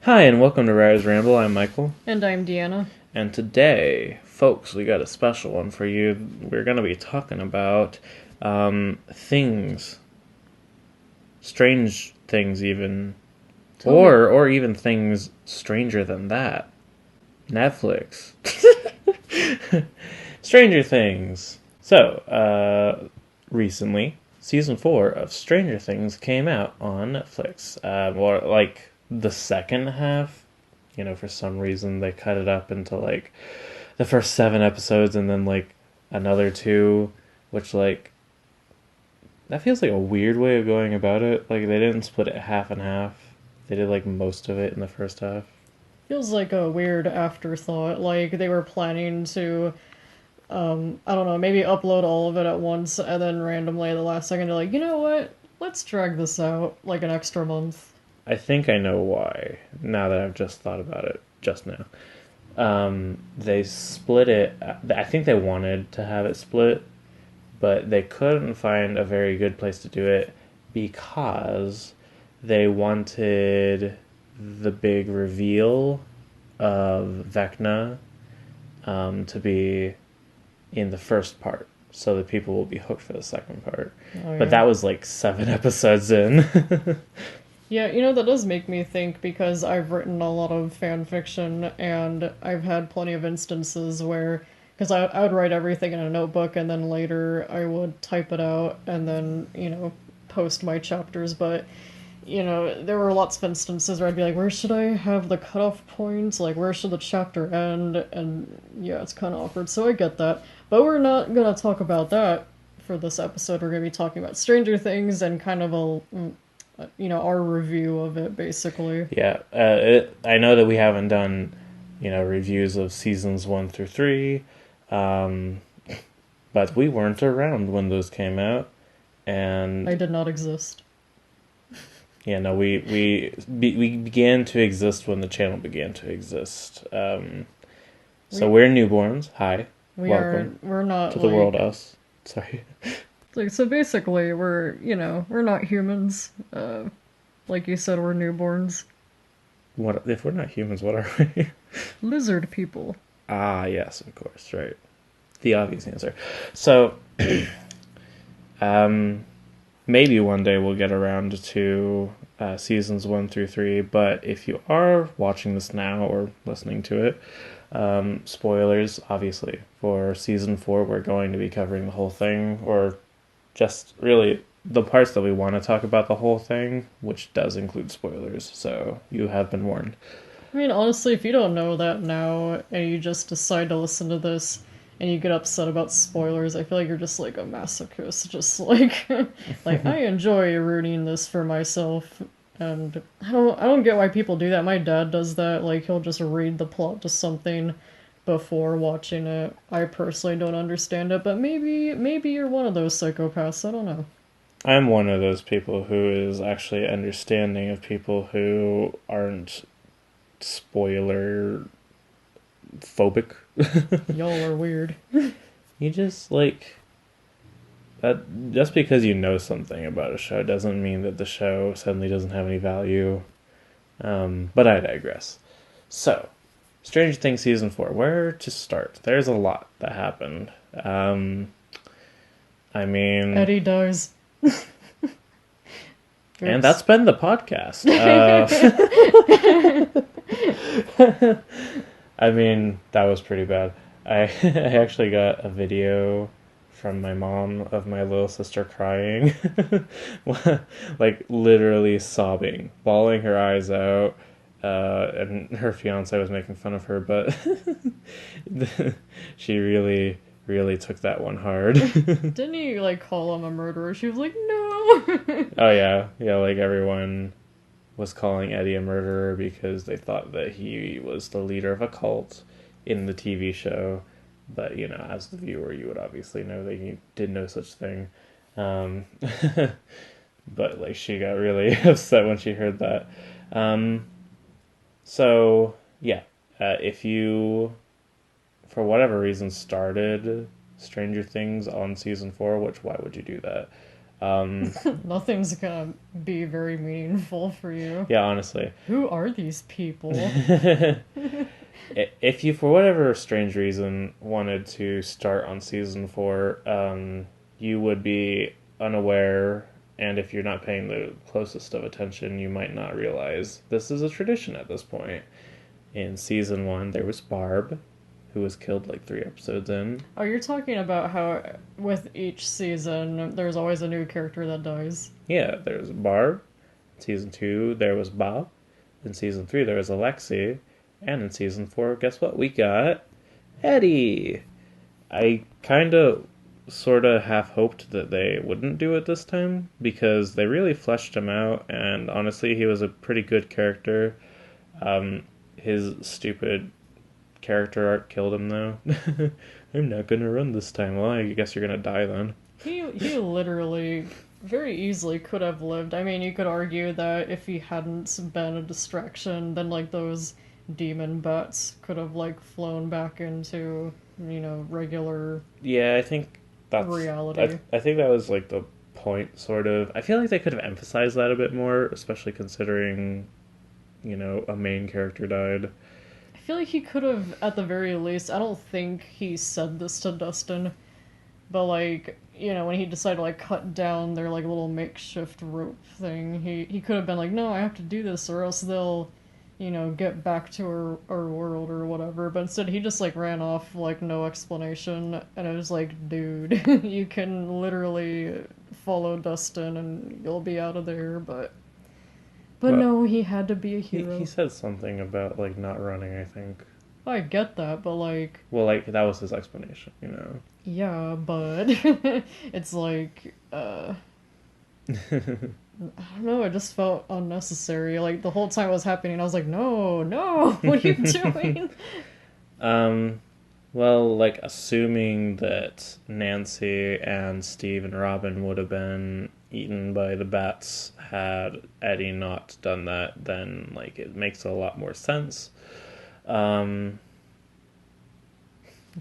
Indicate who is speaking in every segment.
Speaker 1: Hi, and welcome to Ramble. I'm Michael.
Speaker 2: And I'm Deanna.
Speaker 1: And today, folks, we got a special one for you. We're going to be talking about things. Strange things, even. Or even things stranger than that. Netflix. Stranger Things. So, recently, season 4 of Stranger Things came out on Netflix. The second half, for some reason they cut it up into the first 7 episodes and then another two, which that feels like a weird way of going about it. Like they didn't split it half and half. They did most of it in the first half.
Speaker 2: Feels like a weird afterthought. Like they were planning to, I don't know, maybe upload all of it at once and then randomly at the last second they're like, you know what? Let's drag this out like an extra month.
Speaker 1: I think I know why, now that I've just thought about it just now. They split it. I think they wanted to have it split, but they couldn't find a very good place to do it because they wanted the big reveal of Vecna to be in the first part, so that people will be hooked for the second part.
Speaker 2: Oh, yeah.
Speaker 1: But that was 7 episodes in.
Speaker 2: Yeah, that does make me think because I've written a lot of fan fiction and I've had plenty of instances where, because I would write everything in a notebook and then later I would type it out and then, post my chapters. But, there were lots of instances where I'd be like, where should I have the cutoff points? Like, where should the chapter end? And yeah, it's kind of awkward. So I get that. But we're not going to talk about that for this episode. We're going to be talking about Stranger Things and kind of our review of it, basically.
Speaker 1: Yeah, I know that we haven't done, reviews of seasons 1 through 3, but we weren't around when those came out, and
Speaker 2: I did not exist.
Speaker 1: Yeah, no, we began to exist when the channel began to exist. So we're newborns. Hi, welcome.
Speaker 2: We're not
Speaker 1: to the world. Us. Sorry.
Speaker 2: So basically, we're not humans. Like you said, we're newborns.
Speaker 1: What if we're not humans? What are we?
Speaker 2: Lizard people.
Speaker 1: Ah, yes, of course, right. The obvious answer. So, maybe one day we'll get around to seasons 1 through 3. But if you are watching this now or listening to it, spoilers, obviously, for season 4. We're going to be covering the whole thing, or just really the parts that we want to talk about the whole thing, which does include spoilers, so you have been warned.
Speaker 2: I mean, honestly, if you don't know that now and you just decide to listen to this and you get upset about spoilers, I feel like you're just like a masochist, just like I enjoy ruining this for myself. And I don't get why people do that. My dad does that. Like, he'll just read the plot to something before watching it. I personally don't understand it, but maybe you're one of those psychopaths. I don't know.
Speaker 1: I'm one of those people who is actually understanding of people who aren't spoiler phobic.
Speaker 2: Y'all are weird.
Speaker 1: You just that. Just because you know something about a show doesn't mean that the show suddenly doesn't have any value. But I digress. So, Stranger Things season 4. Where to start? There's a lot that happened. I mean,
Speaker 2: Eddie dies.
Speaker 1: And that's been the podcast. I mean, that was pretty bad. I actually got a video from my mom of my little sister crying. Literally sobbing, bawling her eyes out. And her fiance was making fun of her, but she really took that one hard.
Speaker 2: Didn't he call him a murderer? She was like, no.
Speaker 1: Oh yeah, everyone was calling Eddie a murderer because they thought that he was the leader of a cult in the TV show. But as the viewer, you would obviously know that he did no such thing. But she got really upset when she heard that. So yeah, if you, for whatever reason, started Stranger Things on season 4, why would you do that?
Speaker 2: Nothing's gonna be very meaningful for you.
Speaker 1: Yeah, honestly.
Speaker 2: Who are these people?
Speaker 1: If you, for whatever strange reason, wanted to start on season 4, you would be unaware, and if you're not paying the closest of attention, you might not realize this is a tradition at this point. In season 1, there was Barb, who was killed like 3 episodes in.
Speaker 2: Oh, you're talking about how with each season there's always a new character that dies.
Speaker 1: Yeah, there was Barb. In season 2, there was Bob. In season 3, there was Alexi. And in season 4, guess what? We got Eddie. I kind of, sort of half hoped that they wouldn't do it this time because they really fleshed him out, and honestly, he was a pretty good character. His stupid character arc killed him, though. I'm not gonna run this time. Well, I guess you're gonna die then.
Speaker 2: He literally very easily could have lived. I mean, you could argue that if he hadn't been a distraction, then like those demon bats could have like flown back into, regular
Speaker 1: Yeah, I think that's
Speaker 2: reality.
Speaker 1: I think that was like the point, sort of. I feel like they could have emphasized that a bit more, especially considering, a main character died.
Speaker 2: I feel like he could have, at the very least, I don't think he said this to Dustin, but like, when he decided to like cut down their like little makeshift rope thing, he could have been like, no, I have to do this or else they'll, get back to our world or whatever. But instead, he just like ran off, like no explanation, and it was like, dude, you can literally follow Dustin and you'll be out of there. But
Speaker 1: Well,
Speaker 2: no, he had to be a hero.
Speaker 1: he said something about like not running, I think.
Speaker 2: I get that, but like,
Speaker 1: Well, like that was his explanation.
Speaker 2: yeah, but it's like, I don't know, it just felt unnecessary. Like, the whole time it was happening, I was like, no, no, what are you doing?
Speaker 1: um, well, like assuming that Nancy and Steve and Robin would have been eaten by the bats had Eddie not done that, then like it makes a lot more sense. Um,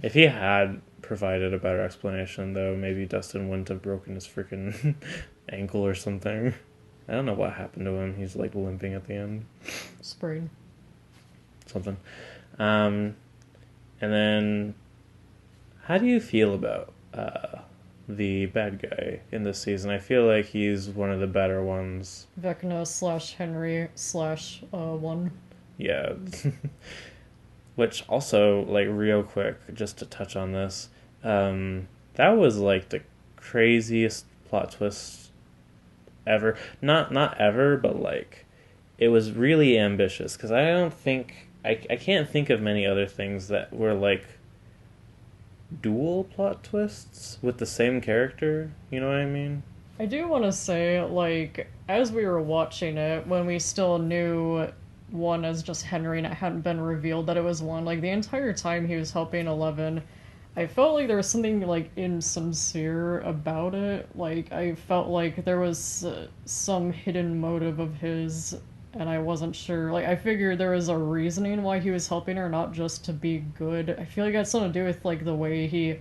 Speaker 1: if he had provided a better explanation, though, maybe Dustin wouldn't have broken his freaking ankle or something. I don't know what happened to him. He's like limping at the end.
Speaker 2: Sprain.
Speaker 1: Something. And then, how do you feel about the bad guy in this season? I feel like he's one of the better ones.
Speaker 2: Vecna slash Henry slash one.
Speaker 1: Yeah. Which also, like, real quick, just to touch on this, that was like the craziest plot twist ever. Not ever, but like it was really ambitious because I don't think I can't think of many other things that were like dual plot twists with the same character. You know what I mean?
Speaker 2: I do want to say, like, as we were watching it, when we still knew one as just Henry and it hadn't been revealed that it was one, like, the entire time he was helping Eleven, I felt like there was something, like, insincere about it. Like, I felt like there was some hidden motive of his, and I wasn't sure. Like, I figured there was a reasoning why he was helping her, not just to be good. I feel like it had something to do with, like, the way he,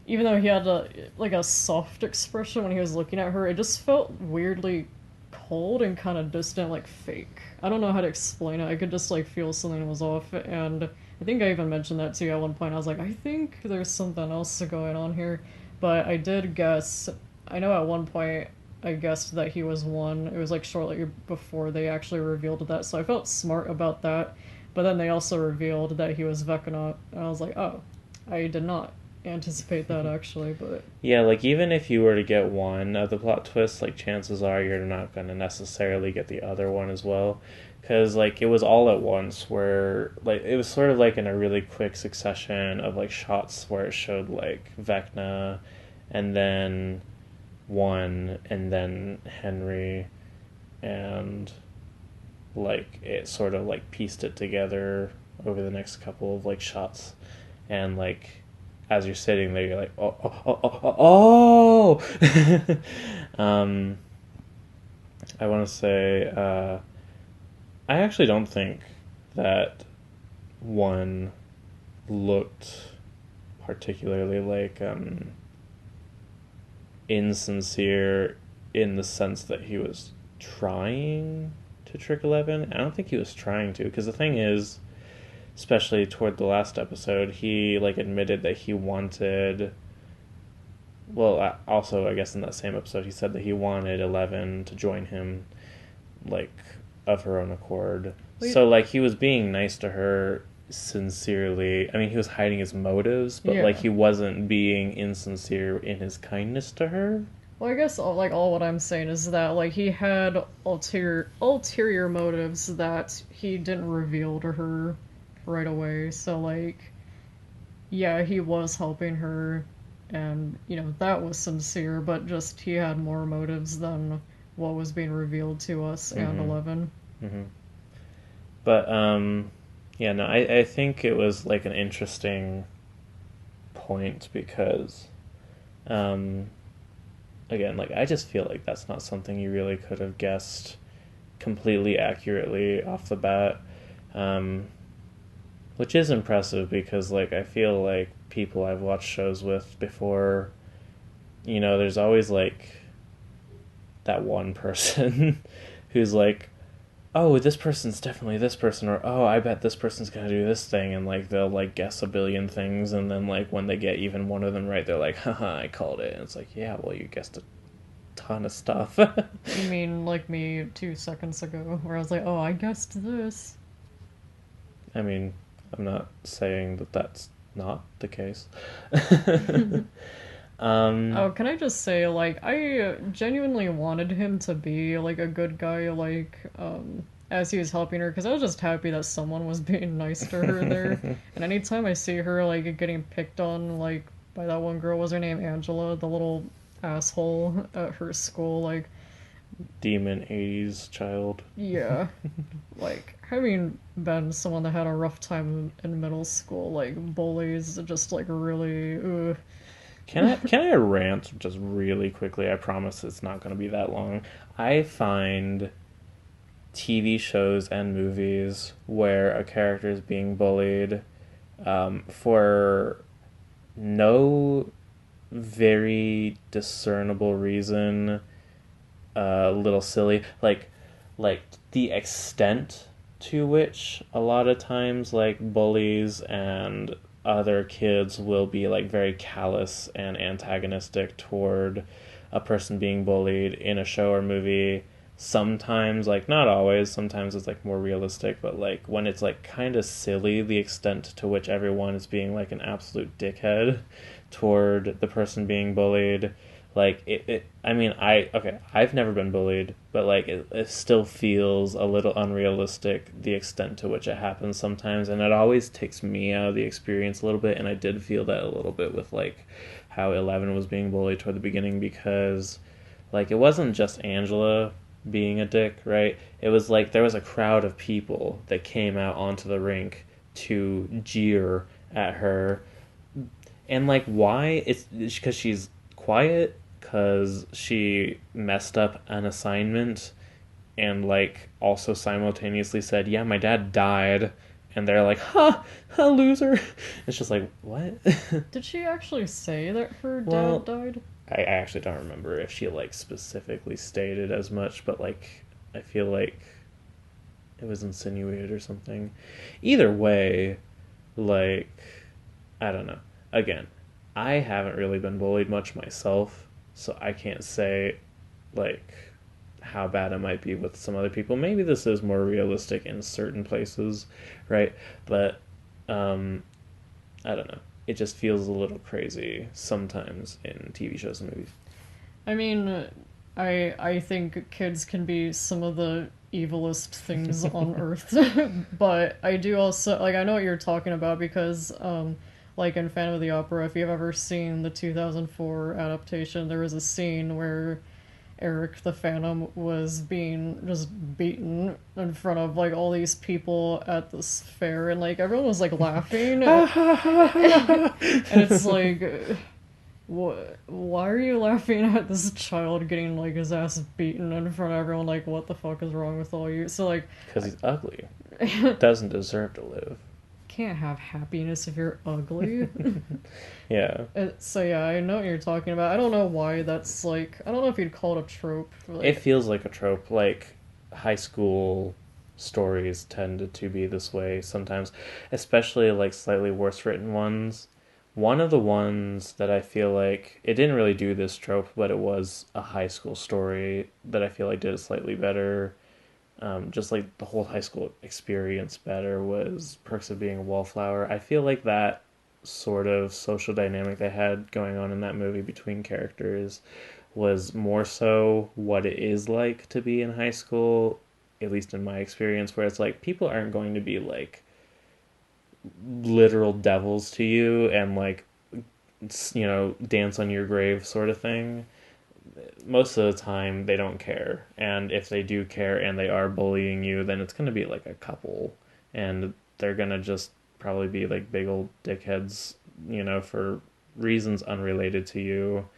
Speaker 2: even though he had a soft expression when he was looking at her, it just felt weirdly cold and kind of distant, like fake. I don't know how to explain it. I could just like feel something was off, and I think I even mentioned that to you at one point. I was like, I think there's something else going on here, but I did guess. I know at one point I guessed that he was one. It was like shortly before they actually revealed that, so I felt smart about that. But then they also revealed that he was Vecna, and I was like, oh, I did not anticipate that actually, but
Speaker 1: Yeah, like even if you were to get one of the plot twists, like chances are you're not going to necessarily get the other one as well, because like it was all at once, where like it was sort of like in a really quick succession of like shots where it showed like Vecna, and then one, and then Henry, and like it sort of like pieced it together over the next couple of like shots, and like as you're sitting there, you're like, oh. I want to say, I actually don't think that one looked particularly like insincere in the sense that he was trying to trick Eleven. I don't think he was trying to, because the thing is, especially toward the last episode, he like admitted that he wanted. Well, also I guess in that same episode, he said that he wanted Eleven to join him, like of her own accord.
Speaker 2: Wait.
Speaker 1: So like he was being nice to her sincerely. I mean, he was hiding his motives, but
Speaker 2: Yeah.
Speaker 1: like he wasn't being insincere in his kindness to her.
Speaker 2: Well, I guess like all what I'm saying is that like he had ulterior motives that he didn't reveal to her right away. So like, yeah, he was helping her, and that was sincere. But just he had more motives than what was being revealed to us and Eleven.
Speaker 1: Mm-hmm. But yeah, no, I think it was like an interesting point because again, like I just feel like that's not something you really could have guessed completely accurately off the bat, which is impressive because like I feel like people I've watched shows with before, there's always like that one person who's like, oh, this person's definitely this person, or oh, I bet this person's gonna do this thing, and like they'll like guess a billion things, and then like when they get even one of them right, they're like, haha, I called it. And it's like, yeah, well, you guessed a ton of stuff.
Speaker 2: You mean like me 2 seconds ago, where I was like, oh, I guessed this.
Speaker 1: I mean, I'm not saying that that's not the case.
Speaker 2: Oh, can I just say, like, I genuinely wanted him to be, like, a good guy, like, as he was helping her, because I was just happy that someone was being nice to her there. And anytime I see her, like, getting picked on, like, by that one girl, was her name Angela, the little asshole at her school, like...
Speaker 1: Demon 80s child.
Speaker 2: Yeah. Like, having been someone that had a rough time in middle school, like, bullies just, like, really... Ugh.
Speaker 1: Can I rant just really quickly? I promise it's not going to be that long. I find TV shows and movies where a character is being bullied for no very discernible reason a little silly. Like the extent to which a lot of times like bullies and other kids will be like very callous and antagonistic toward a person being bullied in a show or movie. Sometimes, like not always, sometimes it's like more realistic, but like when it's like kind of silly, the extent to which everyone is being like an absolute dickhead toward the person being bullied, like I've never been bullied, but like it still feels a little unrealistic, the extent to which it happens sometimes, and it always takes me out of the experience a little bit. And I did feel that a little bit with like how 11 was being bullied toward the beginning, because like it wasn't just Angela being a dick, right? It was like there was a crowd of people that came out onto the rink to jeer at her. And like why? It's because she's quiet, because she messed up an assignment, and like also simultaneously said, yeah, my dad died, and they're like, ha, loser. It's just like, what?
Speaker 2: Did she actually say that her
Speaker 1: Well,
Speaker 2: dad died?
Speaker 1: I actually don't remember if she like specifically stated as much, but like I feel like it was insinuated or something. Either way, like I don't know. Again, I haven't really been bullied much myself, so I can't say like how bad it might be with some other people. Maybe this is more realistic in certain places, right? But I don't know. It just feels a little crazy sometimes in TV shows and movies.
Speaker 2: I mean, I think kids can be some of the evilest things on earth, but I do also like I know what you're talking about because like in Phantom of the Opera, if you've ever seen the 2004 adaptation, there was a scene where Eric the Phantom was being just beaten in front of like all these people at this fair, and like everyone was like laughing, and it's like, why are you laughing at this child getting like his ass beaten in front of everyone? Like, what the fuck is wrong with all you? So like,
Speaker 1: Because he's ugly. Doesn't deserve to live.
Speaker 2: can't have happiness if you're ugly.
Speaker 1: Yeah.
Speaker 2: So yeah, I know what you're talking about. I don't know why that's like. I don't know if you'd call it a trope.
Speaker 1: It
Speaker 2: Like,
Speaker 1: feels like a trope. Like high school stories tend to be this way sometimes, especially like slightly worse written ones. One of the ones that I feel like it didn't really do this trope, but it was a high school story that I feel like did it slightly better. Just like the whole high school experience better was Perks of Being a Wallflower. I feel like that sort of social dynamic they had going on in that movie between characters was more so what it is like to be in high school, at least in my experience, where it's like people aren't going to be like literal devils to you and like, dance on your grave sort of thing. Most of the time they don't care, and if they do care and they are bullying you, then it's going to be like a couple, and they're going to just probably be like big old dickheads, for reasons unrelated to you.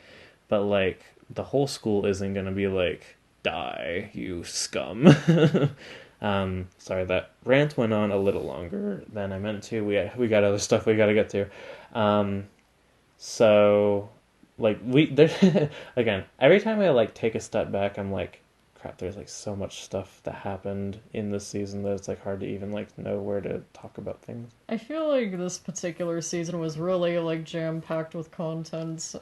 Speaker 1: But like the whole school isn't going to be like, die you scum. Sorry, that rant went on a little longer than I meant to. We got other stuff we got to get to. um so, like, we there again. Every time I like take a step back, I'm like, crap. There's like so much stuff that happened in this season that it's like hard to even like know where to talk about things.
Speaker 2: I feel like this particular season was really like jam packed with content.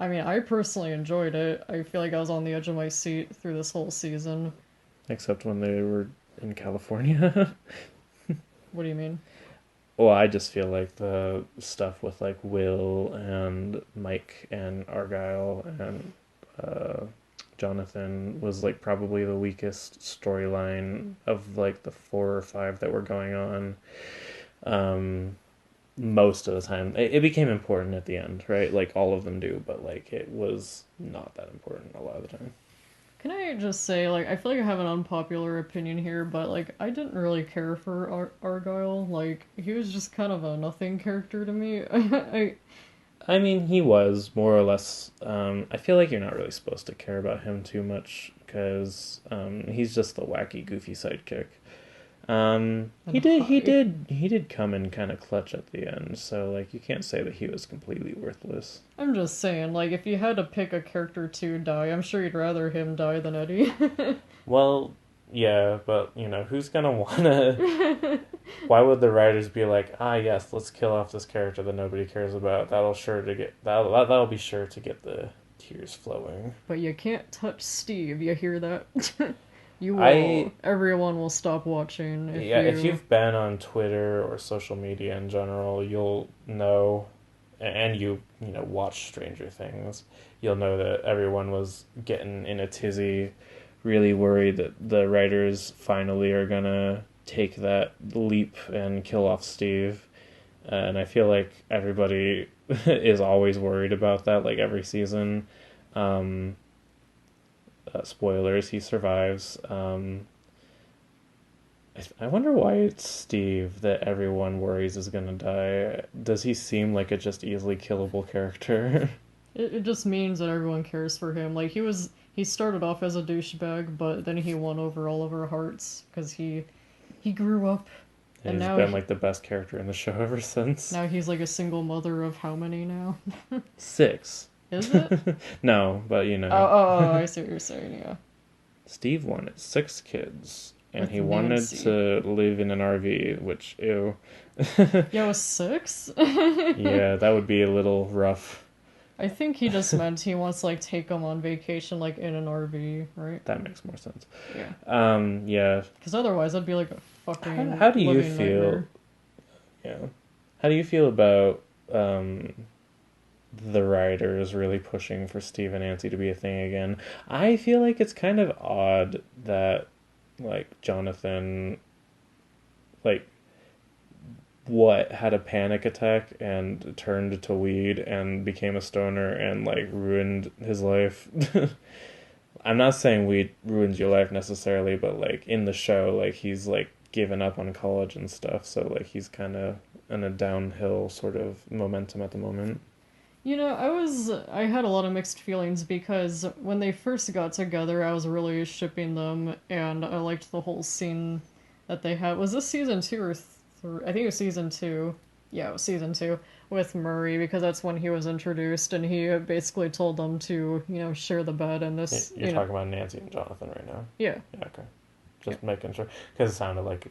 Speaker 2: I mean, I personally enjoyed it. I feel like I was on the edge of my seat through this whole season.
Speaker 1: Except when they were in California.
Speaker 2: What do you mean?
Speaker 1: Well, I just feel like the stuff with like Will and Mike and Argyle and uh, Jonathan was like probably the weakest storyline of like the four or five that were going on. Um, Most of the time, it became important at the end, right? Like all of them do, but like it was not that important a lot of the time.
Speaker 2: Can I just say, like, I feel like I have an unpopular opinion here, but like, I didn't really care for Argyle. Like, he was just kind of a nothing character to me.
Speaker 1: I mean, he was more or less. I feel like you're not really supposed to care about him too much because he's just the wacky, goofy sidekick. He
Speaker 2: And
Speaker 1: did, he
Speaker 2: high.
Speaker 1: did, he did come in kind of clutch at the end. So like, you can't say that he was completely worthless.
Speaker 2: I'm just saying, like, if you had to pick a character to die, I'm sure you'd rather him die than Eddie.
Speaker 1: Well, yeah, but who's gonna wanna? Why would the writers be like, yes, let's kill off this character that nobody cares about? That'll be sure to get the tears flowing.
Speaker 2: But you can't touch Steve, you hear that? You
Speaker 1: I
Speaker 2: will. Everyone will stop watching
Speaker 1: Yeah, if you've been on Twitter or social media in general, you'll know, and watch Stranger Things, you'll know that everyone was getting in a tizzy, really worried that the writers finally are gonna take that leap and kill off Steve. And I feel like everybody is always worried about that, like every season. Um, Spoilers, he survives. I wonder why it's Steve that everyone worries is gonna die. Does he seem like a just easily killable character?
Speaker 2: it just means that everyone cares for him. Like, he started off as a douchebag, but then he won over all of our hearts because he grew up,
Speaker 1: And
Speaker 2: and
Speaker 1: he's been like the best character in the show ever since.
Speaker 2: now he's like a single mother of how many now?
Speaker 1: Six.
Speaker 2: Is it?
Speaker 1: No, but
Speaker 2: I see what you're saying. Yeah,
Speaker 1: Steve wanted six kids, and
Speaker 2: with
Speaker 1: he wanted
Speaker 2: Nancy.
Speaker 1: to live in an RV, which, ew.
Speaker 2: Yeah, with six.
Speaker 1: Yeah, that would be a little rough.
Speaker 2: I think he just meant he wants to like take them on vacation like in an RV, right?
Speaker 1: That makes more sense.
Speaker 2: Yeah.
Speaker 1: Yeah.
Speaker 2: Because otherwise, that'd be like a fucking
Speaker 1: How do you
Speaker 2: living
Speaker 1: feel?
Speaker 2: nightmare.
Speaker 1: Yeah. How do you feel about the writers really pushing for Steve and Nancy to be a thing again? I feel like it's kind of odd that like Jonathan like had a panic attack and turned to weed and became a stoner and like ruined his life. I'm not saying weed ruins your life necessarily, but like in the show, like he's like given up on college and stuff, so like he's kind of in a downhill sort of momentum at the moment.
Speaker 2: I had a lot of mixed feelings because when they first got together, I was really shipping them, and I liked the whole scene that they had. Was this season 2 or I think it was season two. Yeah, it was season two with Murray because that's when he was introduced, and he basically told them to share the bed and this
Speaker 1: You're talking about Nancy and Jonathan right now.
Speaker 2: yeah.
Speaker 1: Yeah, okay.
Speaker 2: Yeah.
Speaker 1: Just making sure because it sounded like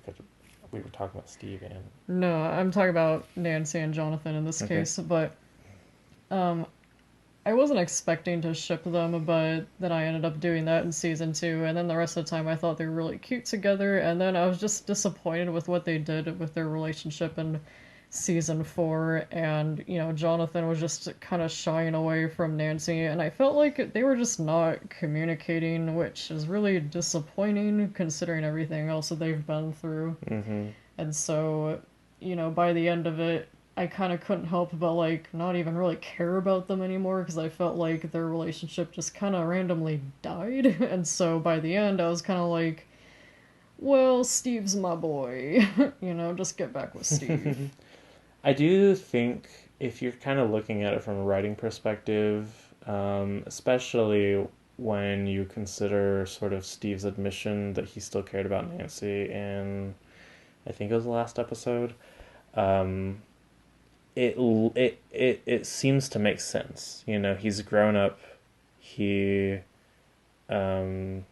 Speaker 1: we were talking about Steve and.
Speaker 2: No, I'm talking about Nancy and Jonathan in this
Speaker 1: Okay.
Speaker 2: case, but I wasn't expecting to ship them, but then I ended up doing that in season two, and then the rest of the time I thought they were really cute together, and then I was just disappointed with what they did with their relationship in season four, and Jonathan was just kind of shying away from Nancy, and I felt like they were just not communicating, which is really disappointing considering everything else that they've been through.
Speaker 1: Mm-hmm.
Speaker 2: And so, by the end of it, I kind of couldn't help but like not even really care about them anymore because I felt like their relationship just kind of randomly died. And so by the end, I was kind of like, well, Steve's my boy. Just get back with Steve.
Speaker 1: I do think if you're kind of looking at it from a writing perspective, especially when you consider sort of Steve's admission that he still cared about Nancy, and I think it was the last episode. Um, it seems to make sense. He's grown up. He um,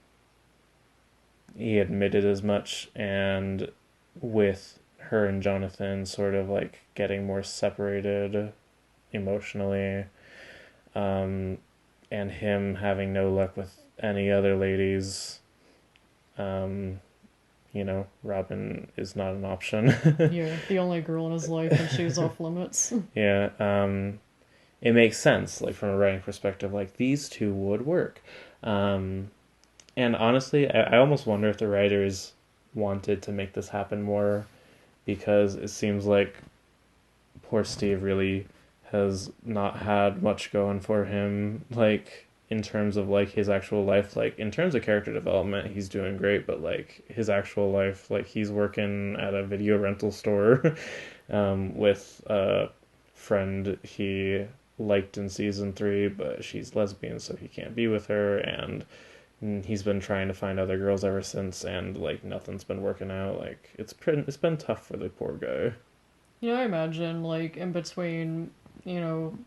Speaker 1: he admitted as much, and with her and Jonathan sort of like getting more separated emotionally, um, and him having no luck with any other ladies, um, Robin is not an option.
Speaker 2: Yeah, the only girl in his life, and she's off limits.
Speaker 1: Yeah, it makes sense, like from a writing perspective, like these two would work. Um, and honestly, I almost wonder if the writers wanted to make this happen more because it seems like poor Steve really has not had much going for him, like in terms of like his actual life. Like in terms of character development, he's doing great, but like his actual life, like he's working at a video rental store with a friend he liked in season three, but she's lesbian, so he can't be with her, and he's been trying to find other girls ever since, and like nothing's been working out. Like it's been tough for the poor guy.
Speaker 2: I imagine like in between, you know,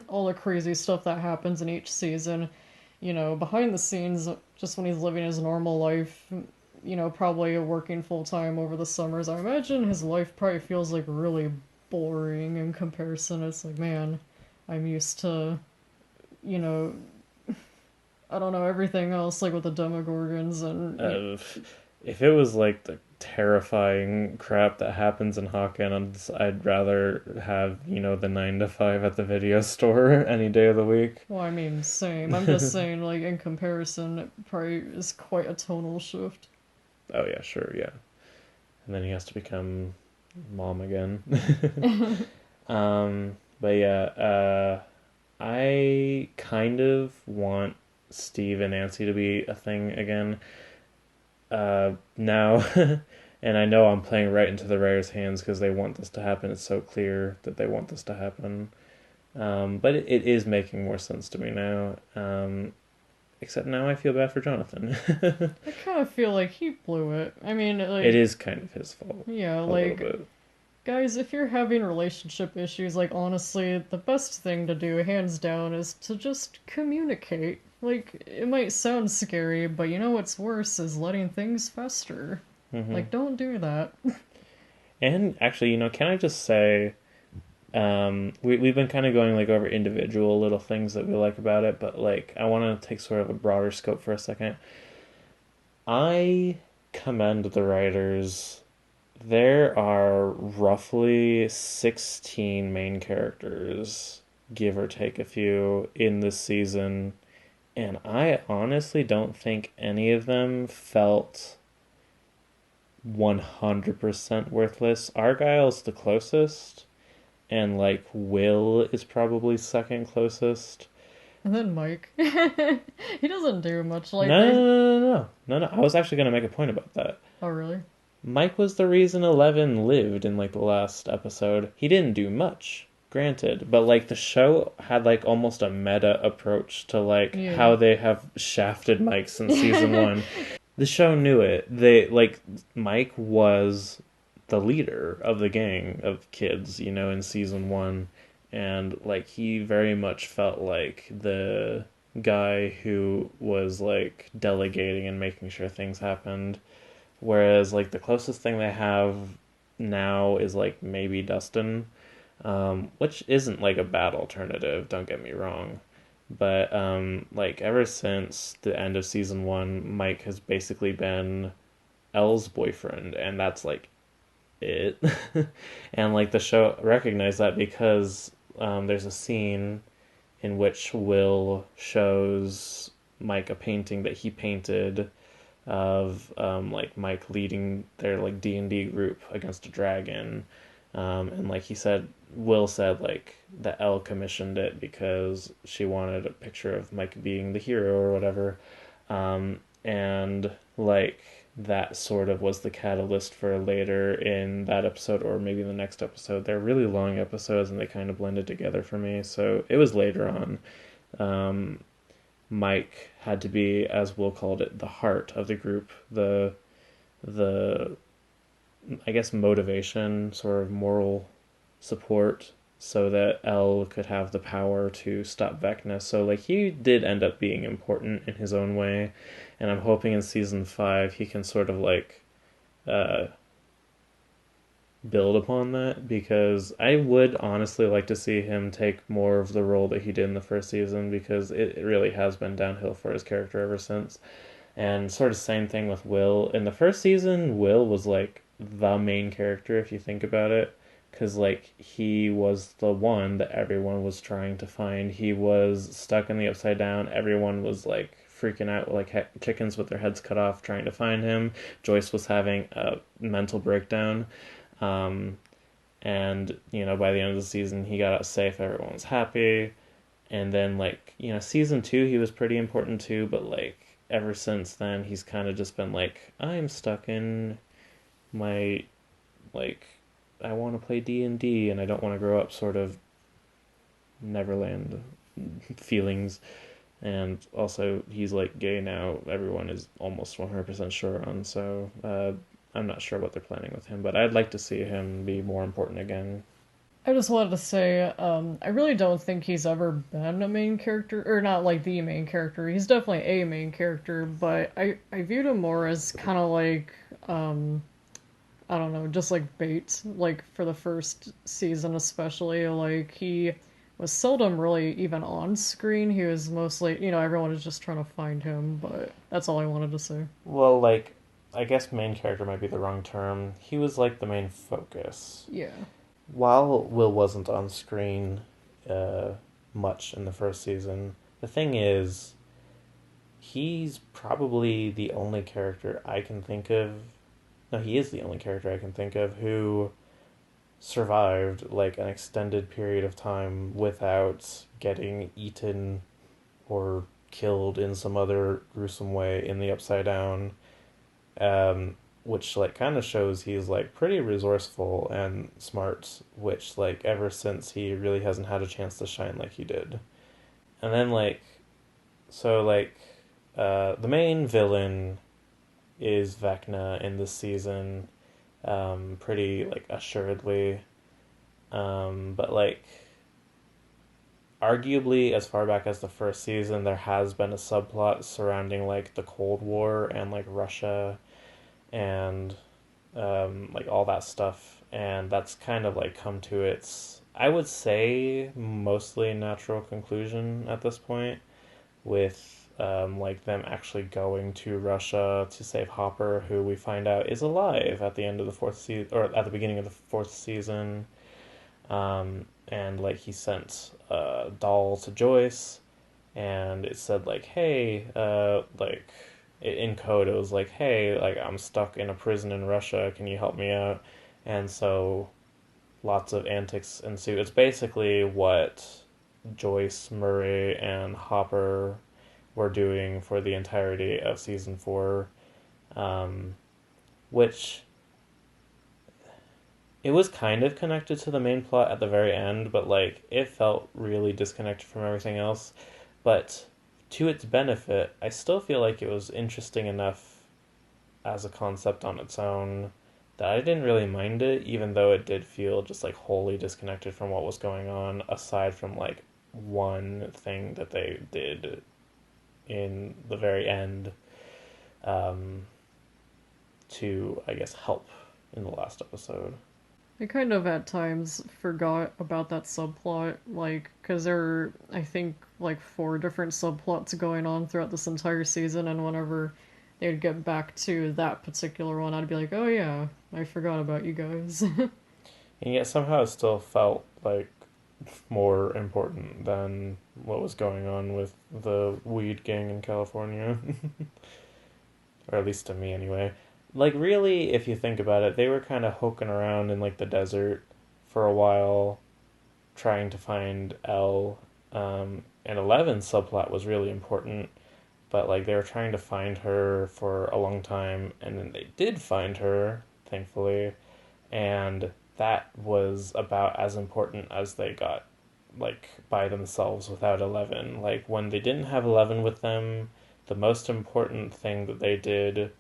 Speaker 2: all the crazy stuff that happens in each season, behind the scenes, just when he's living his normal life, probably working full time over the summers, I imagine his life probably feels like really boring in comparison. It's like, man, I'm used to, you know, I don't know, everything else, like with the Demogorgons and.
Speaker 1: If it was like the terrifying crap that happens in Hawkins, I'd rather have the 9 to 5 at the video store any day of the week.
Speaker 2: Well, I mean, same. I'm just saying, like, in comparison, it probably is quite a tonal shift.
Speaker 1: Oh yeah, sure, yeah. And then he has to become mom again. But yeah, I kind of want Steve and Nancy to be a thing again. Now, and I know I'm playing right into the writers' hands because they want this to happen. It's so clear that they want this to happen. But it is making more sense to me now. Except now I feel bad for Jonathan.
Speaker 2: I kind of feel like he blew it. I mean, like.
Speaker 1: It is kind of his fault.
Speaker 2: Yeah,
Speaker 1: A
Speaker 2: like.
Speaker 1: little bit.
Speaker 2: Guys, if you're having relationship issues, like, honestly, the best thing to do, hands down, is to just communicate. Like, it might sound scary, but you know what's worse is letting things fester.
Speaker 1: Mm-hmm.
Speaker 2: Like, don't do that.
Speaker 1: And actually, can I just say, we've been kind of going like over individual little things that we like about it, but like I want to take sort of a broader scope for a second. I commend the writers. There are roughly 16 main characters, give or take a few, in this season, and I honestly don't think any of them felt 100% worthless. Argyle's the closest, and like Will is probably second closest.
Speaker 2: And then Mike. He doesn't do much. Like,
Speaker 1: No. I was actually going to make a point about that.
Speaker 2: Oh, really?
Speaker 1: Mike was the reason Eleven lived in like the last episode. He didn't do much, granted, but like the show had like almost a meta approach to like how they have shafted Mike since season one. The show knew it. Mike was the leader of the gang of kids, in season one, and like he very much felt like the guy who was like delegating and making sure things happened. Whereas like the closest thing they have now is like maybe Dustin, which isn't like a bad alternative. Don't get me wrong, but like ever since the end of season one, Mike has basically been Elle's boyfriend, and that's like it. And like the show recognized that because there's a scene in which Will shows Mike a painting that he painted of like Mike leading their like D&D group against a dragon. And like Will said like that Elle commissioned it because she wanted a picture of Mike being the hero or whatever. And like that sort of was the catalyst for later in that episode or maybe the next episode. They're really long episodes and they kind of blended together for me. So it was later on. Um, Mike had to be, as Will called it, the heart of the group, the I guess motivation, sort of moral support, so that Elle could have the power to stop Vecna. So like he did end up being important in his own way, and I'm hoping in season five he can sort of like uh, build upon that because I would honestly like to see him take more of the role that he did in the first season because it really has been downhill for his character ever since. And sort of same thing with Will. In the first season, Will was like the main character if you think about it because like he was the one that everyone was trying to find. He was stuck in the upside down. Everyone was like freaking out like chickens with their heads cut off trying to find him. Joyce was having a mental breakdown. Um, and by the end of the season he got out safe, everyone was happy. And then like season two he was pretty important too, but like ever since then he's kind of just been like I'm stuck in my like I want to play D&D and I don't want to grow up sort of Neverland feelings. And also he's like gay now, everyone is almost 100% sure on. So I'm not sure what they're planning with him, but I'd like to see him be more important again.
Speaker 2: I just wanted to say, I really don't think he's ever been a main character, or not like the main character. He's definitely a main character, but I viewed him more as kind of like, I don't know, just like bait, like for the first season especially. Like he was seldom really even on screen. He was mostly, everyone was just trying to find him, but that's all I wanted to say.
Speaker 1: Well, like, I guess main character might be the wrong term. He was like the main focus.
Speaker 2: Yeah.
Speaker 1: While Will wasn't on screen uh, much in the first season, the thing is, he's probably the only character I can think of. No, he is the only character I can think of who survived like an extended period of time without getting eaten or killed in some other gruesome way in the Upside Down, which like kind of shows he's like pretty resourceful and smart, which like ever since he really hasn't had a chance to shine like he did. And then like so like the main villain is Vecna in this season, pretty like assuredly. But like arguably as far back as the first season there has been a subplot surrounding like the Cold War and like Russia and like all that stuff, and that's kind of like come to its, I would say, mostly natural conclusion at this point, with like them actually going to Russia to save Hopper, who we find out is alive at the end of the fourth season or at the beginning of the fourth season. And like he sent a doll to Joyce, and it said like, "Hey, like in code it was like, hey, like I'm stuck in a prison in Russia. Can you help me out?" And so lots of antics ensue. It's basically what Joyce, Murray, and Hopper were doing for the entirety of season four, um, which it was kind of connected to the main plot at the very end, but like it felt really disconnected from everything else. But to its benefit, I still feel like it was interesting enough as a concept on its own that I didn't really mind it, even though it did feel just like wholly disconnected from what was going on, aside from like one thing that they did in the very end, um, to, I guess, help in the last episode.
Speaker 2: I kind of at times forgot about that subplot, like, because there were, I think, like four different subplots going on throughout this entire season, and whenever they'd get back to that particular one, I'd be like, oh yeah, I forgot about you guys.
Speaker 1: And yet somehow it still felt like more important than what was going on with the weed gang in California. Or at least to me anyway. Like really, if you think about it, they were kind of hoking around in like the desert for a while, trying to find Elle. And Eleven's subplot was really important, but like they were trying to find her for a long time, and then they did find her, thankfully, and that was about as important as they got, like by themselves without 11. Like when they didn't have 11 with them, the most important thing that they did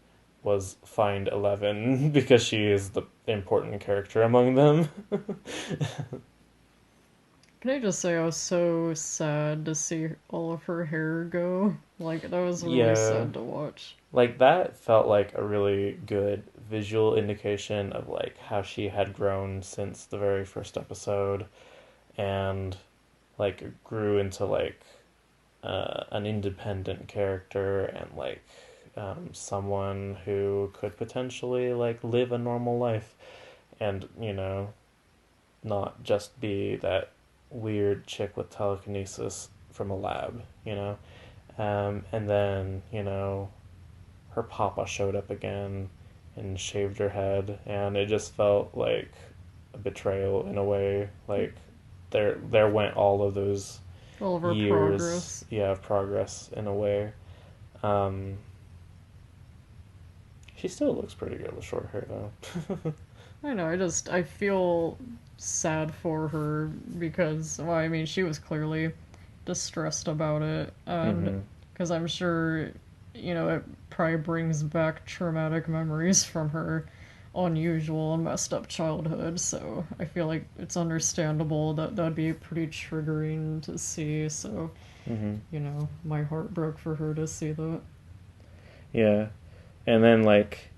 Speaker 1: was find 11 because she is the important character among them.
Speaker 2: Can I just say I was so sad to see all of her hair go? Like, that was really
Speaker 1: Yeah,
Speaker 2: sad to watch.
Speaker 1: like that felt like a really good visual indication of like how she had grown since the very first episode, and like grew into like an independent character, and like someone who could potentially like live a normal life, and not just be that weird chick with telekinesis from a lab, and then her papa showed up again and shaved her head, and it just felt like a betrayal in a way. Like there went all of those
Speaker 2: All of her
Speaker 1: years,
Speaker 2: progress.
Speaker 1: yeah, of progress in a way. Um, she still looks pretty good with short hair though.
Speaker 2: I know, I feel sad for her because, well, I mean, she was clearly distressed about it, and
Speaker 1: Mm-hmm.
Speaker 2: because I'm sure, it probably brings back traumatic memories from her unusual and messed up childhood, so I feel like it's understandable that that'd be pretty triggering to see, so,
Speaker 1: Mm-hmm.
Speaker 2: my heart broke for her to see that.
Speaker 1: Yeah, and then like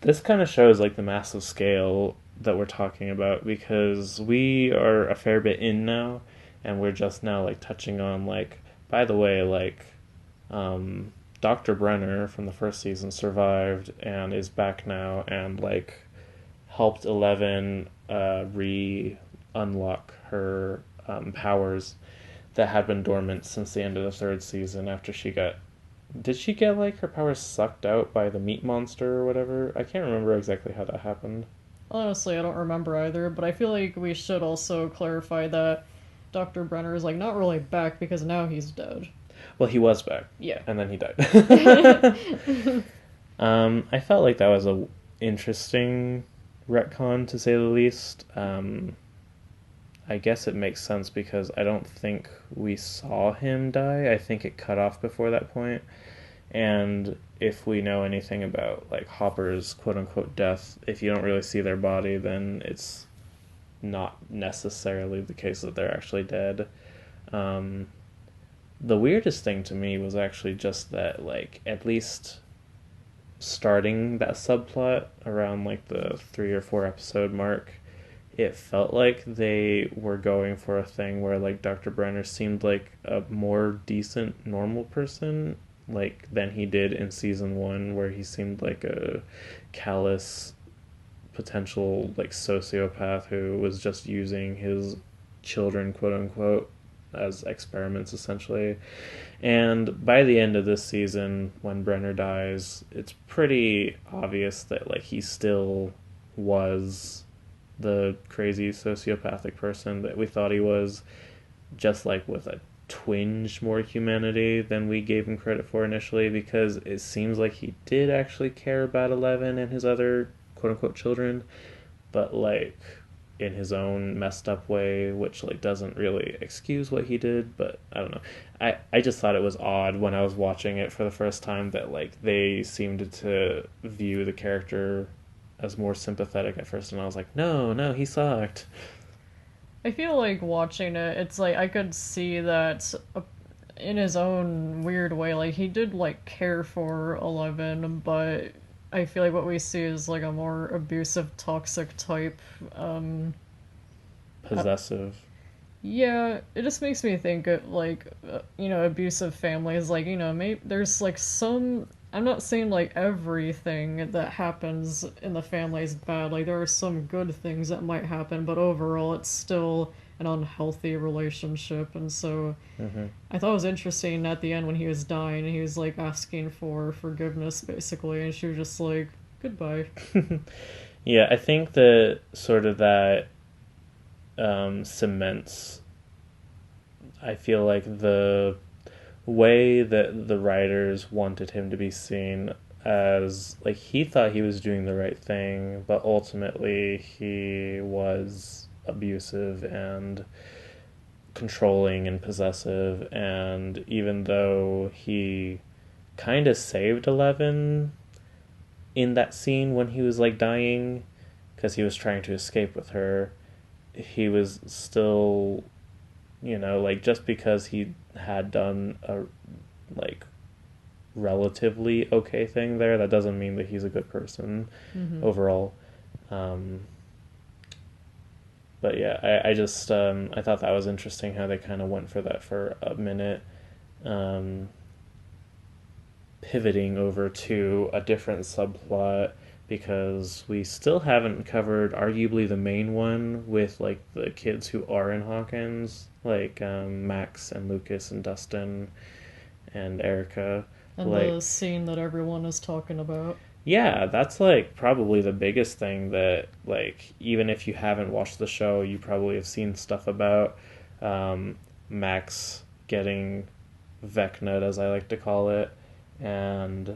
Speaker 1: this kind of shows like the massive scale that we're talking about, because we are a fair bit in now, and we're just now like touching on like, by the way, like um Dr. Brenner from the first season survived and is back now, and like helped 11 re unlock her powers that had been dormant since the end of the third season, after she got, did she get like her powers sucked out by the meat monster or whatever? I can't remember exactly how that happened.
Speaker 2: Honestly, I don't remember either, but I feel like we should also clarify that Dr. Brenner is, like, not really back because now he's dead.
Speaker 1: Well, he was back,
Speaker 2: Yeah.
Speaker 1: and then he died. I felt like that was a interesting retcon, to say the least. I guess it makes sense because I don't think we saw him die. I think it cut off before that point. And if we know anything about like Hopper's quote unquote death, if you don't really see their body, then it's not necessarily the case that they're actually dead. Um, the weirdest thing to me was actually just that, like, at least starting that subplot around like the 3 or 4 episode mark, it felt like they were going for a thing where like Dr. Brenner seemed like a more decent normal person, like than he did in season 1, where he seemed like a callous potential like sociopath who was just using his children, quote unquote, as experiments essentially. And by the end of this season, when Brenner dies, it's pretty obvious that like he still was the crazy sociopathic person that we thought he was, just like with a twinge more humanity than we gave him credit for initially, because it seems like he did actually care about 11 and his other quote unquote children, but like in his own messed up way, which like doesn't really excuse what he did. But I don't know. I just thought it was odd when I was watching it for the first time that like they seemed to view the character as more sympathetic at first, and I was like, no, no, he sucked.
Speaker 2: I feel like watching it, it's like I could see that in his own weird way, like he did like care for Eleven, but I feel like what we see is like a more abusive, toxic type. Um, uh,
Speaker 1: Possessive.
Speaker 2: yeah, it just makes me think of like abusive families. Like maybe there's like some. I'm not saying like everything that happens in the family is bad. Like there are some good things that might happen, but overall it's still an unhealthy relationship. And so
Speaker 1: Hmm.
Speaker 2: I thought it was interesting at the end when he was dying and he was like asking for forgiveness basically, and she was just like, "Goodbye."
Speaker 1: Yeah, I think that sort of that cements. I feel like the way that the writers wanted him to be seen as like he thought he was doing the right thing, but ultimately he was abusive and controlling and possessive. And even though he kind of saved Eleven in that scene when he was like dying because he was trying to escape with her, he was still, like just because he had done a like relatively okay thing there, that doesn't mean that he's a good person
Speaker 2: Mm-hmm.
Speaker 1: overall. Um, but yeah, I just I thought that was interesting how they kind of went for that for a minute, um, pivoting over to a different subplot because we still haven't covered arguably the main one with like the kids who are in Hawkins, like Max and Lucas and Dustin and Erica.
Speaker 2: And
Speaker 1: Like,
Speaker 2: the scene that everyone is talking about.
Speaker 1: yeah, that's like probably the biggest thing that like even if you haven't watched the show, you probably have seen stuff about um, Max getting Vecna'd, as I like to call it, and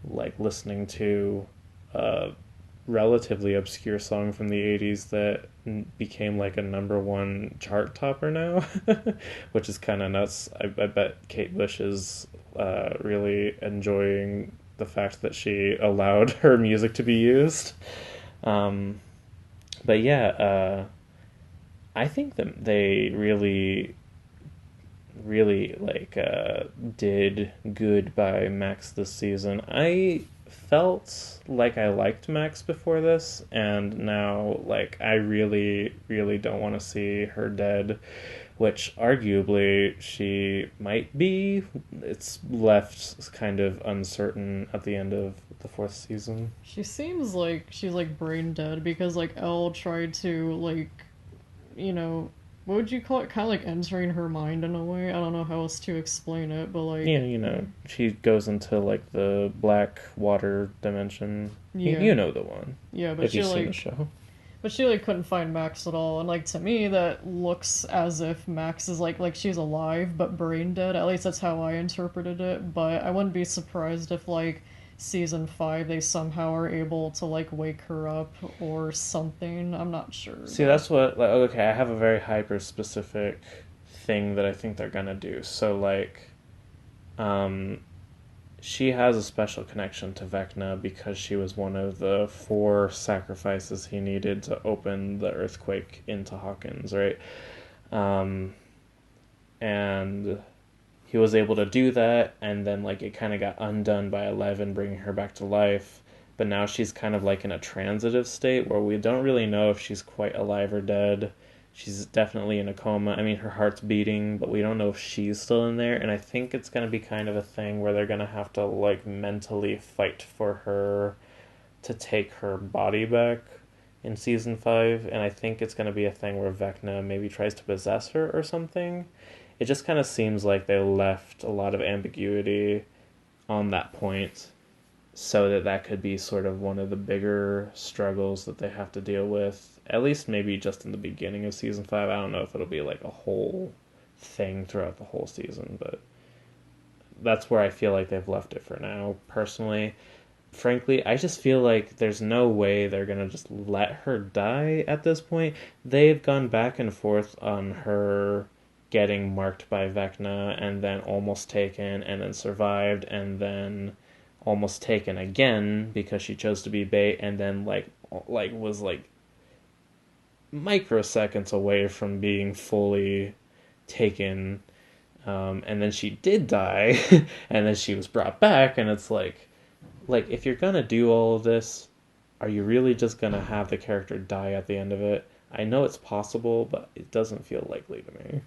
Speaker 1: like listening to a relatively obscure song from the 80s that became like a number one chart topper now, which is kind of nuts. I bet Kate Bush is really enjoying the fact that she allowed her music to be used. Um, but yeah, I think that they really like did good by Max this season. I felt like I liked Max before this, and now like I really don't want to see her dead, which arguably she might be. It's left kind of uncertain at the end of the fourth season.
Speaker 2: She seems like she's like brain dead because like Elle tried to like you know what would you call it? Kind of like entering her mind in a way. I don't know how else to explain it, but
Speaker 1: Yeah,
Speaker 2: like
Speaker 1: she goes into like the black water dimension.
Speaker 2: yeah,
Speaker 1: You know the one
Speaker 2: yeah.
Speaker 1: if you've seen the show.
Speaker 2: But she like couldn't find Max at all, and like to me that looks as if Max is like she's alive but brain dead. At least that's how I interpreted it. But I wouldn't be surprised if like season 5 they somehow are able to like wake her up or something. I'm not sure
Speaker 1: See,
Speaker 2: though.
Speaker 1: that's what like okay, I have a very hyper specific thing that I think they're gonna do. So like, um, she has a special connection to Vecna because she was one of the four sacrifices he needed to open the earthquake into Hawkins, right? Um, and he was able to do that, and then like it kind of got undone by 11 bringing her back to life. But now she's kind of like in a transitive state where we don't really know if she's quite alive or dead. She's definitely in a coma. I mean, her heart's beating, but we don't know if she's still in there. And I think it's going to be kind of a thing where they're going to have to like mentally fight for her to take her body back in season 5. And I think it's going to be a thing where Vecna maybe tries to possess her or something. It just kind of seems like they left a lot of ambiguity on that point so that could be sort of one of the bigger struggles that they have to deal with, at least maybe just in the beginning of season 5. I don't know if it'll be like a whole thing throughout the whole season, but that's where I feel like they've left it for now personally. Frankly, I just feel like there's no way they're gonna just let her die at this point. They've gone back and forth on her getting marked by Vecna and then almost taken and then survived and then almost taken again because she chose to be bait, and then was like microseconds away from being fully taken. And then she did die, and then she was brought back, and it's like if you're gonna do all of this, are you really just gonna have the character die at the end of it? I know it's possible, but it doesn't feel likely to me.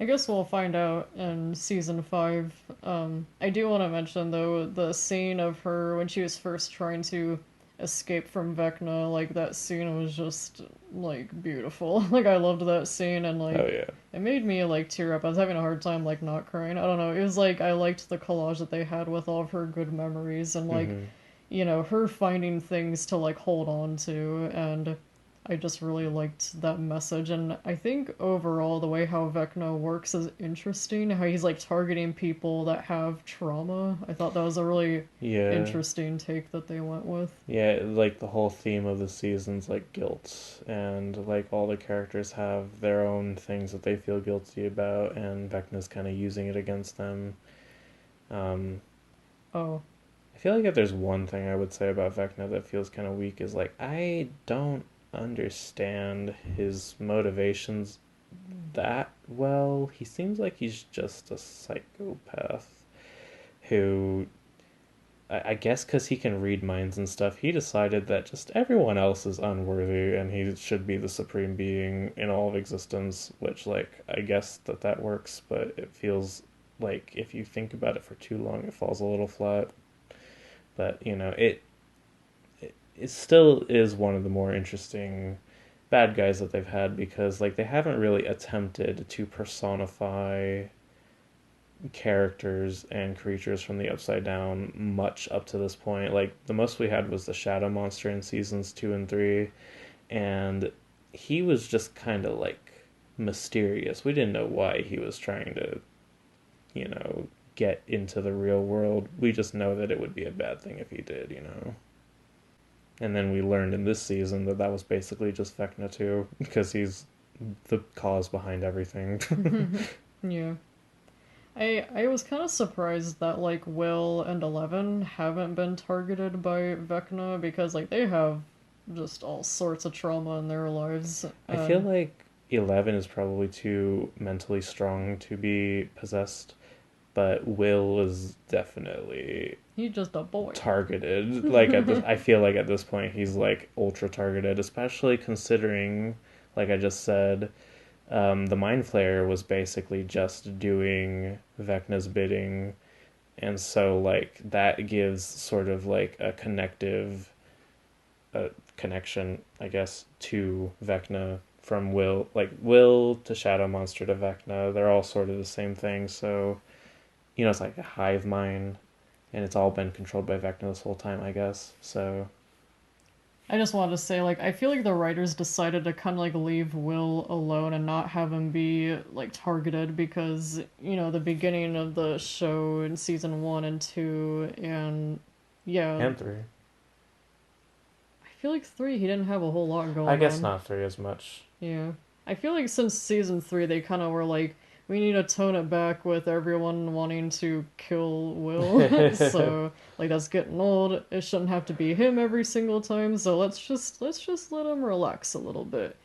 Speaker 2: I guess we'll find out in season 5. I do want to mention, though, the scene of her when she was first trying to escape from Vecna. Like, that scene was just, like, beautiful. Like, I loved that scene, and,
Speaker 1: Oh
Speaker 2: like,
Speaker 1: yeah.
Speaker 2: it made me, like, tear up. I was having a hard time, like, not crying. I don't know. It was like, I liked the collage that they had with all of her good memories, and, like,
Speaker 1: Mm-hmm.
Speaker 2: her finding things to, like, hold on to, and I just really liked that message. And I think overall the way how Vecna works is interesting. How he's like targeting people that have trauma. I thought that was a really
Speaker 1: Yeah.
Speaker 2: interesting take that they went with.
Speaker 1: Yeah, like the whole theme of the season's like guilt, and like all the characters have their own things that they feel guilty about, and Vecna's kind of using it against them. Um,
Speaker 2: Oh,
Speaker 1: I feel like if there's one thing I would say about Vecna that feels kind of weak is like I don't understand his motivations that well. He seems like he's just a psychopath who I guess because he can read minds and stuff, he decided that just everyone else is unworthy and he should be the supreme being in all of existence, which, like, I guess that works, but it feels like if you think about it for too long, it falls a little flat. But, it still is one of the more interesting bad guys that they've had because, like, they haven't really attempted to personify characters and creatures from the Upside Down much up to this point. Like the most we had was the Shadow Monster in seasons 2 and 3, and he was just kind of like mysterious. We didn't know why he was trying to, you know, get into the real world. We just know that it would be a bad thing if he did, you know. And then we learned in this season that was basically just Vecna too, because he's the cause behind everything.
Speaker 2: yeah. I was kind of surprised that like Will and Eleven haven't been targeted by Vecna because like they have just all sorts of trauma in their lives,
Speaker 1: I feel
Speaker 2: and
Speaker 1: like 11 is probably too mentally strong to be possessed, but Will is definitely
Speaker 2: he's just a boy.
Speaker 1: targeted. Like at this, I feel like at this point he's like ultra targeted, especially considering, like I just said, the Mind Flayer was basically just doing Vecna's bidding, and so like that gives sort of like a connection, I guess, to Vecna from Will, like Will to Shadow Monster to Vecna. They're all sort of the same thing. So, it's like a hive mind, and it's all been controlled by Vecna this whole time, I guess. So,
Speaker 2: I just wanted to say, like, I feel like the writers decided to kind of like leave Will alone and not have him be like targeted because the beginning of the show in season 1 and 2, and yeah,
Speaker 1: and 3.
Speaker 2: I feel like 3 he didn't have a whole lot
Speaker 1: I
Speaker 2: going
Speaker 1: guess
Speaker 2: on.
Speaker 1: not 3 as much.
Speaker 2: Yeah, I feel like since season 3 they kind of were like, we need to tone it back with everyone wanting to kill Will. So like that's getting old. It shouldn't have to be him every single time. So let's just let him relax a little bit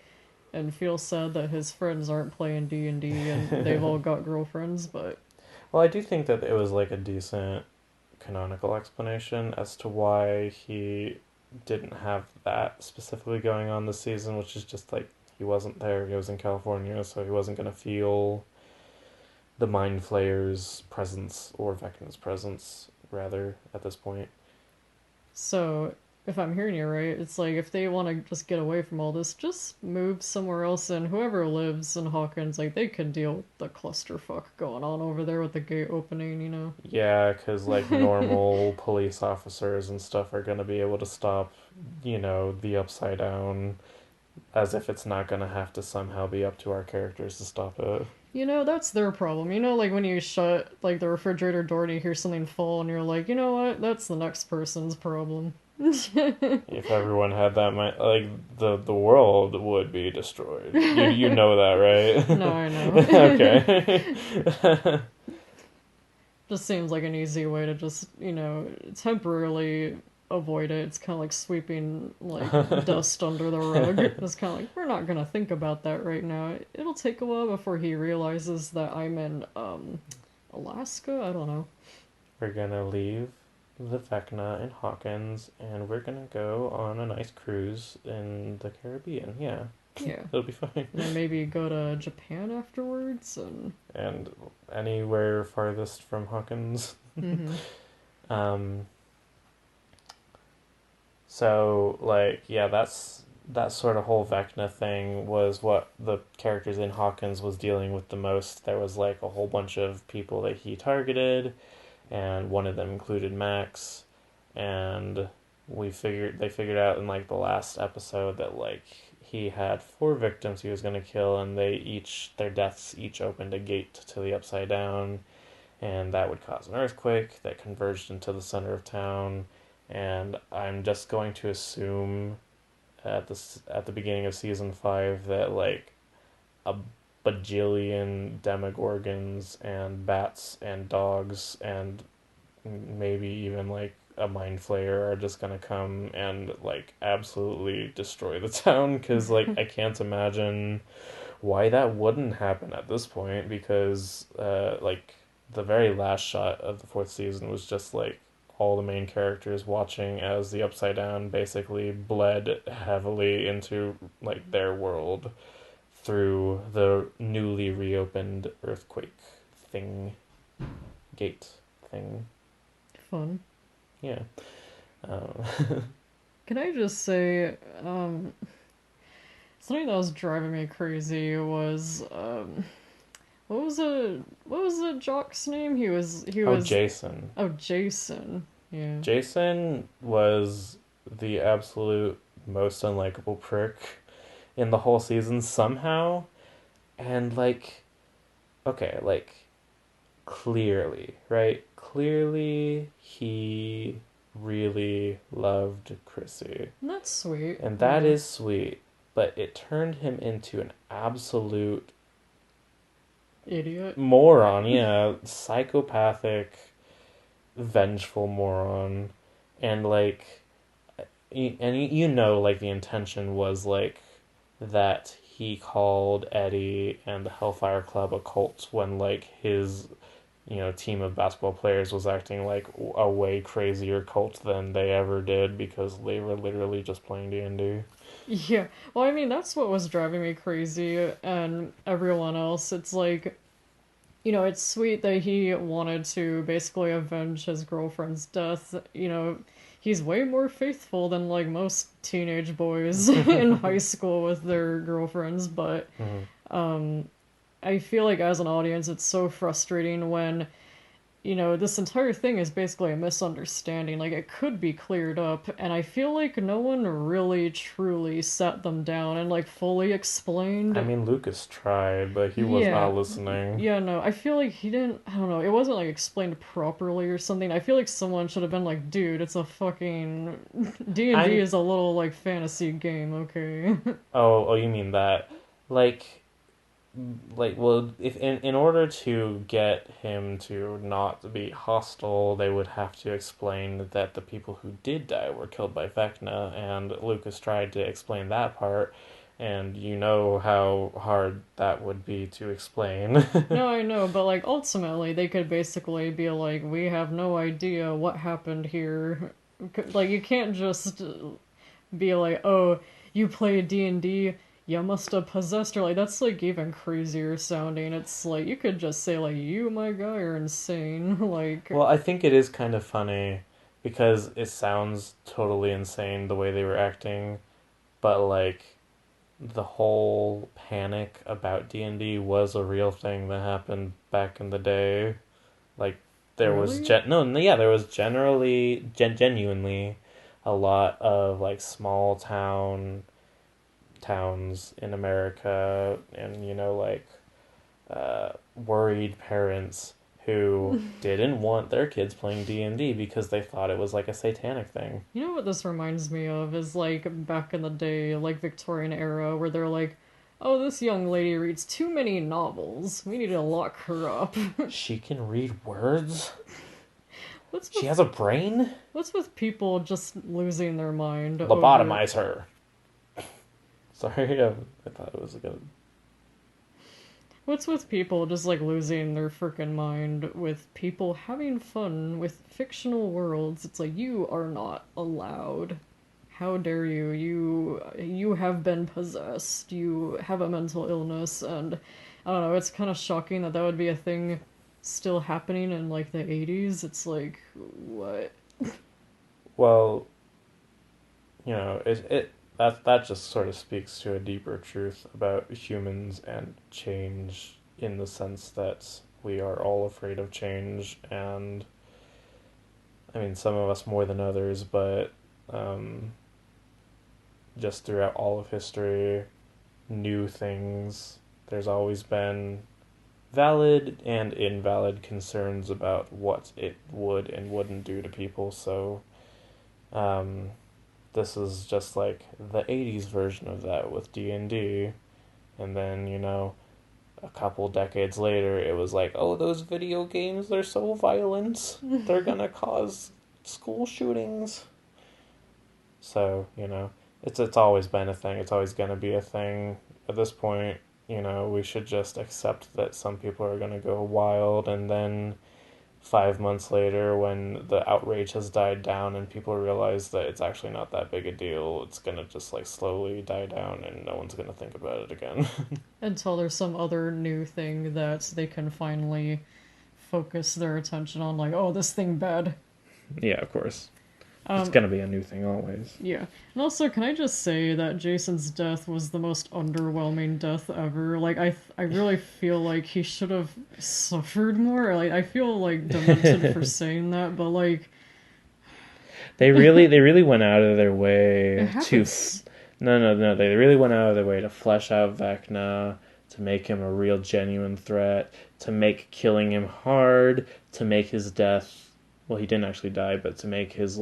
Speaker 2: and feel sad that his friends aren't playing D&D and they've all got girlfriends. But
Speaker 1: Well, I do think that it was like a decent canonical explanation as to why he didn't have that specifically going on this season, which is just like he wasn't there. He was in California, so he wasn't going to feel the Mind Flayer's presence or Vecna's presence, rather, at this point.
Speaker 2: so if I'm hearing you right, it's like if they want to just get away from all this, just move somewhere else, and whoever lives in Hawkins, like they can deal with the clusterfuck going on over there with the gate opening.
Speaker 1: Yeah, because like normal police officers and stuff are going to be able to stop, the Upside Down, as if it's not going to have to somehow be up to our characters to stop it.
Speaker 2: That's their problem. Like when you shut like the refrigerator door and you hear something fall, and you're like, you know what? That's the next person's problem.
Speaker 1: If everyone had that mind, like the world would be destroyed. You know that,
Speaker 2: No,
Speaker 1: right?
Speaker 2: I know.
Speaker 1: Okay.
Speaker 2: just seems like an easy way to just, temporarily avoid it. It's kind of like sweeping like dust under the rug. It's kind of like we're not gonna think about that right now. It'll take a while before he realizes that I'm in Alaska. I don't know.
Speaker 1: We're gonna leave the Vecna in Hawkins, and we're gonna go on a nice cruise in the Caribbean. Yeah,
Speaker 2: Yeah,
Speaker 1: it'll be fine.
Speaker 2: and then maybe go to Japan afterwards, and
Speaker 1: And anywhere farthest from Hawkins.
Speaker 2: mm-hmm.
Speaker 1: Um, so like, yeah, that sort of whole Vecna thing was what the characters in Hawkins was dealing with the most. There was like a whole bunch of people that he targeted, and one of them included Max, and they figured out in like the last episode that like he had four victims he was going to kill, and their deaths each opened a gate to the Upside Down, and that would cause an earthquake that converged into the center of town. And I'm just going to assume at the beginning of season 5 that like a bajillion demogorgons and bats and dogs and maybe even like a mind flayer are just gonna come and like absolutely destroy the town, because like I can't imagine why that wouldn't happen at this point, because like the very last shot of the fourth season was just like all the main characters watching as the Upside Down basically bled heavily into like their world through the newly reopened earthquake thing gate thing.
Speaker 2: Fun.
Speaker 1: Yeah. Um,
Speaker 2: Can I just say, something that was driving me crazy was what was the jock's name? He
Speaker 1: oh,
Speaker 2: was
Speaker 1: Jason.
Speaker 2: oh Jason. Yeah.
Speaker 1: Jason was the absolute most unlikable prick in the whole season somehow. And like, okay, like clearly, right? Clearly he really loved Chrissy.
Speaker 2: That's sweet.
Speaker 1: And that
Speaker 2: Yeah.
Speaker 1: is sweet, but it turned him into an absolute
Speaker 2: Idiot.
Speaker 1: moron, yeah, psychopathic, vengeful moron. And like, you know, like the intention was like that he called Eddie and the Hellfire Club a cult when like his team of basketball players was acting like a way crazier cult than they ever did, because they were literally just playing D&D.
Speaker 2: Yeah. Well, I mean, that's what was driving me crazy and everyone else. It's like, it's sweet that he wanted to basically avenge his girlfriend's death. He's way more faithful than like most teenage boys in high school with their girlfriends, but
Speaker 1: Mm-hmm.
Speaker 2: I feel like as an audience, it's so frustrating when this entire thing is basically a misunderstanding. Like, it could be cleared up, and I feel like no one really truly sat them down and, like, fully
Speaker 1: I
Speaker 2: explained.
Speaker 1: mean, Lucas tried, but he was
Speaker 2: Yeah.
Speaker 1: not listening.
Speaker 2: Yeah, no, I feel like he didn't. I don't know. It wasn't, like, explained properly or something. I feel like someone should have been like, dude, it's a fucking. D&D
Speaker 1: I'm
Speaker 2: is a little, like, fantasy game, okay?
Speaker 1: oh, you mean that? Like well, if in order to get him to not be hostile, they would have to explain that the people who did die were killed by Vecna, and Lucas tried to explain that part, and you know how hard that would be to explain.
Speaker 2: No, I know, but like ultimately they could basically be like, we have no idea what happened here. Like you can't just be like, oh, you play D&D, you must have possessed her. Like that's like even crazier sounding. It's like you could just say like, you my guy are insane. Like
Speaker 1: Well, I think it is kind of funny because it sounds totally insane the way they were acting, but like the whole panic about D&D was a real thing that happened back in the day. Like there was
Speaker 2: really?
Speaker 1: no, yeah, there was genuinely a lot of like small towns in America, and like worried parents who didn't want their kids playing D&D because they thought it was like a satanic thing.
Speaker 2: You know what this reminds me of is like back in the day, like Victorian era, where they're like, oh, this young lady reads too many novels. We need to lock her up.
Speaker 1: She can read words?
Speaker 2: what's
Speaker 1: She
Speaker 2: with
Speaker 1: has a brain?
Speaker 2: what's with people just losing their mind over?
Speaker 1: Lobotomize her. Sorry, I thought it was a good.
Speaker 2: What's with people just like losing their freaking mind with people having fun with fictional worlds? It's like you are not allowed. How dare you? You have been possessed. You have a mental illness, and I don't know. It's kind of shocking that that would be a thing still happening in like the 80s. It's like what?
Speaker 1: Well, that just sort of speaks to a deeper truth about humans and change in the sense that we are all afraid of change, and I mean some of us more than others, but um, just throughout all of history, new things. There's always been valid and invalid concerns about what it would and wouldn't do to people. So, um, this is just like the '80s version of that with D&D, and then a couple decades later, it was like, oh, those video games, they're so violent, they're gonna cause school shootings. So it's always been a thing. It's always gonna be a thing. At this point, we should just accept that some people are gonna go wild, and then 5 months later, when the outrage has died down and people realize that it's actually not that big a deal, it's gonna just like slowly die down, and no one's gonna think about it again.
Speaker 2: Until there's some other new thing that they can finally focus their attention on, like, oh, this thing bad.
Speaker 1: Yeah, of course. It's
Speaker 2: Um,
Speaker 1: gonna be a new thing always.
Speaker 2: yeah. And also, can I just say that Jason's death was the most underwhelming death ever? Like, I really feel like he should have suffered more. Like, I feel like demented for saying that, but like,
Speaker 1: They really went out of their
Speaker 2: it
Speaker 1: way to.
Speaker 2: happens.
Speaker 1: No, no, no. They really went out of their way to flesh out Vecna, to make him a real, genuine threat, to make killing him hard, to make his death. Well, he didn't actually die, but to make his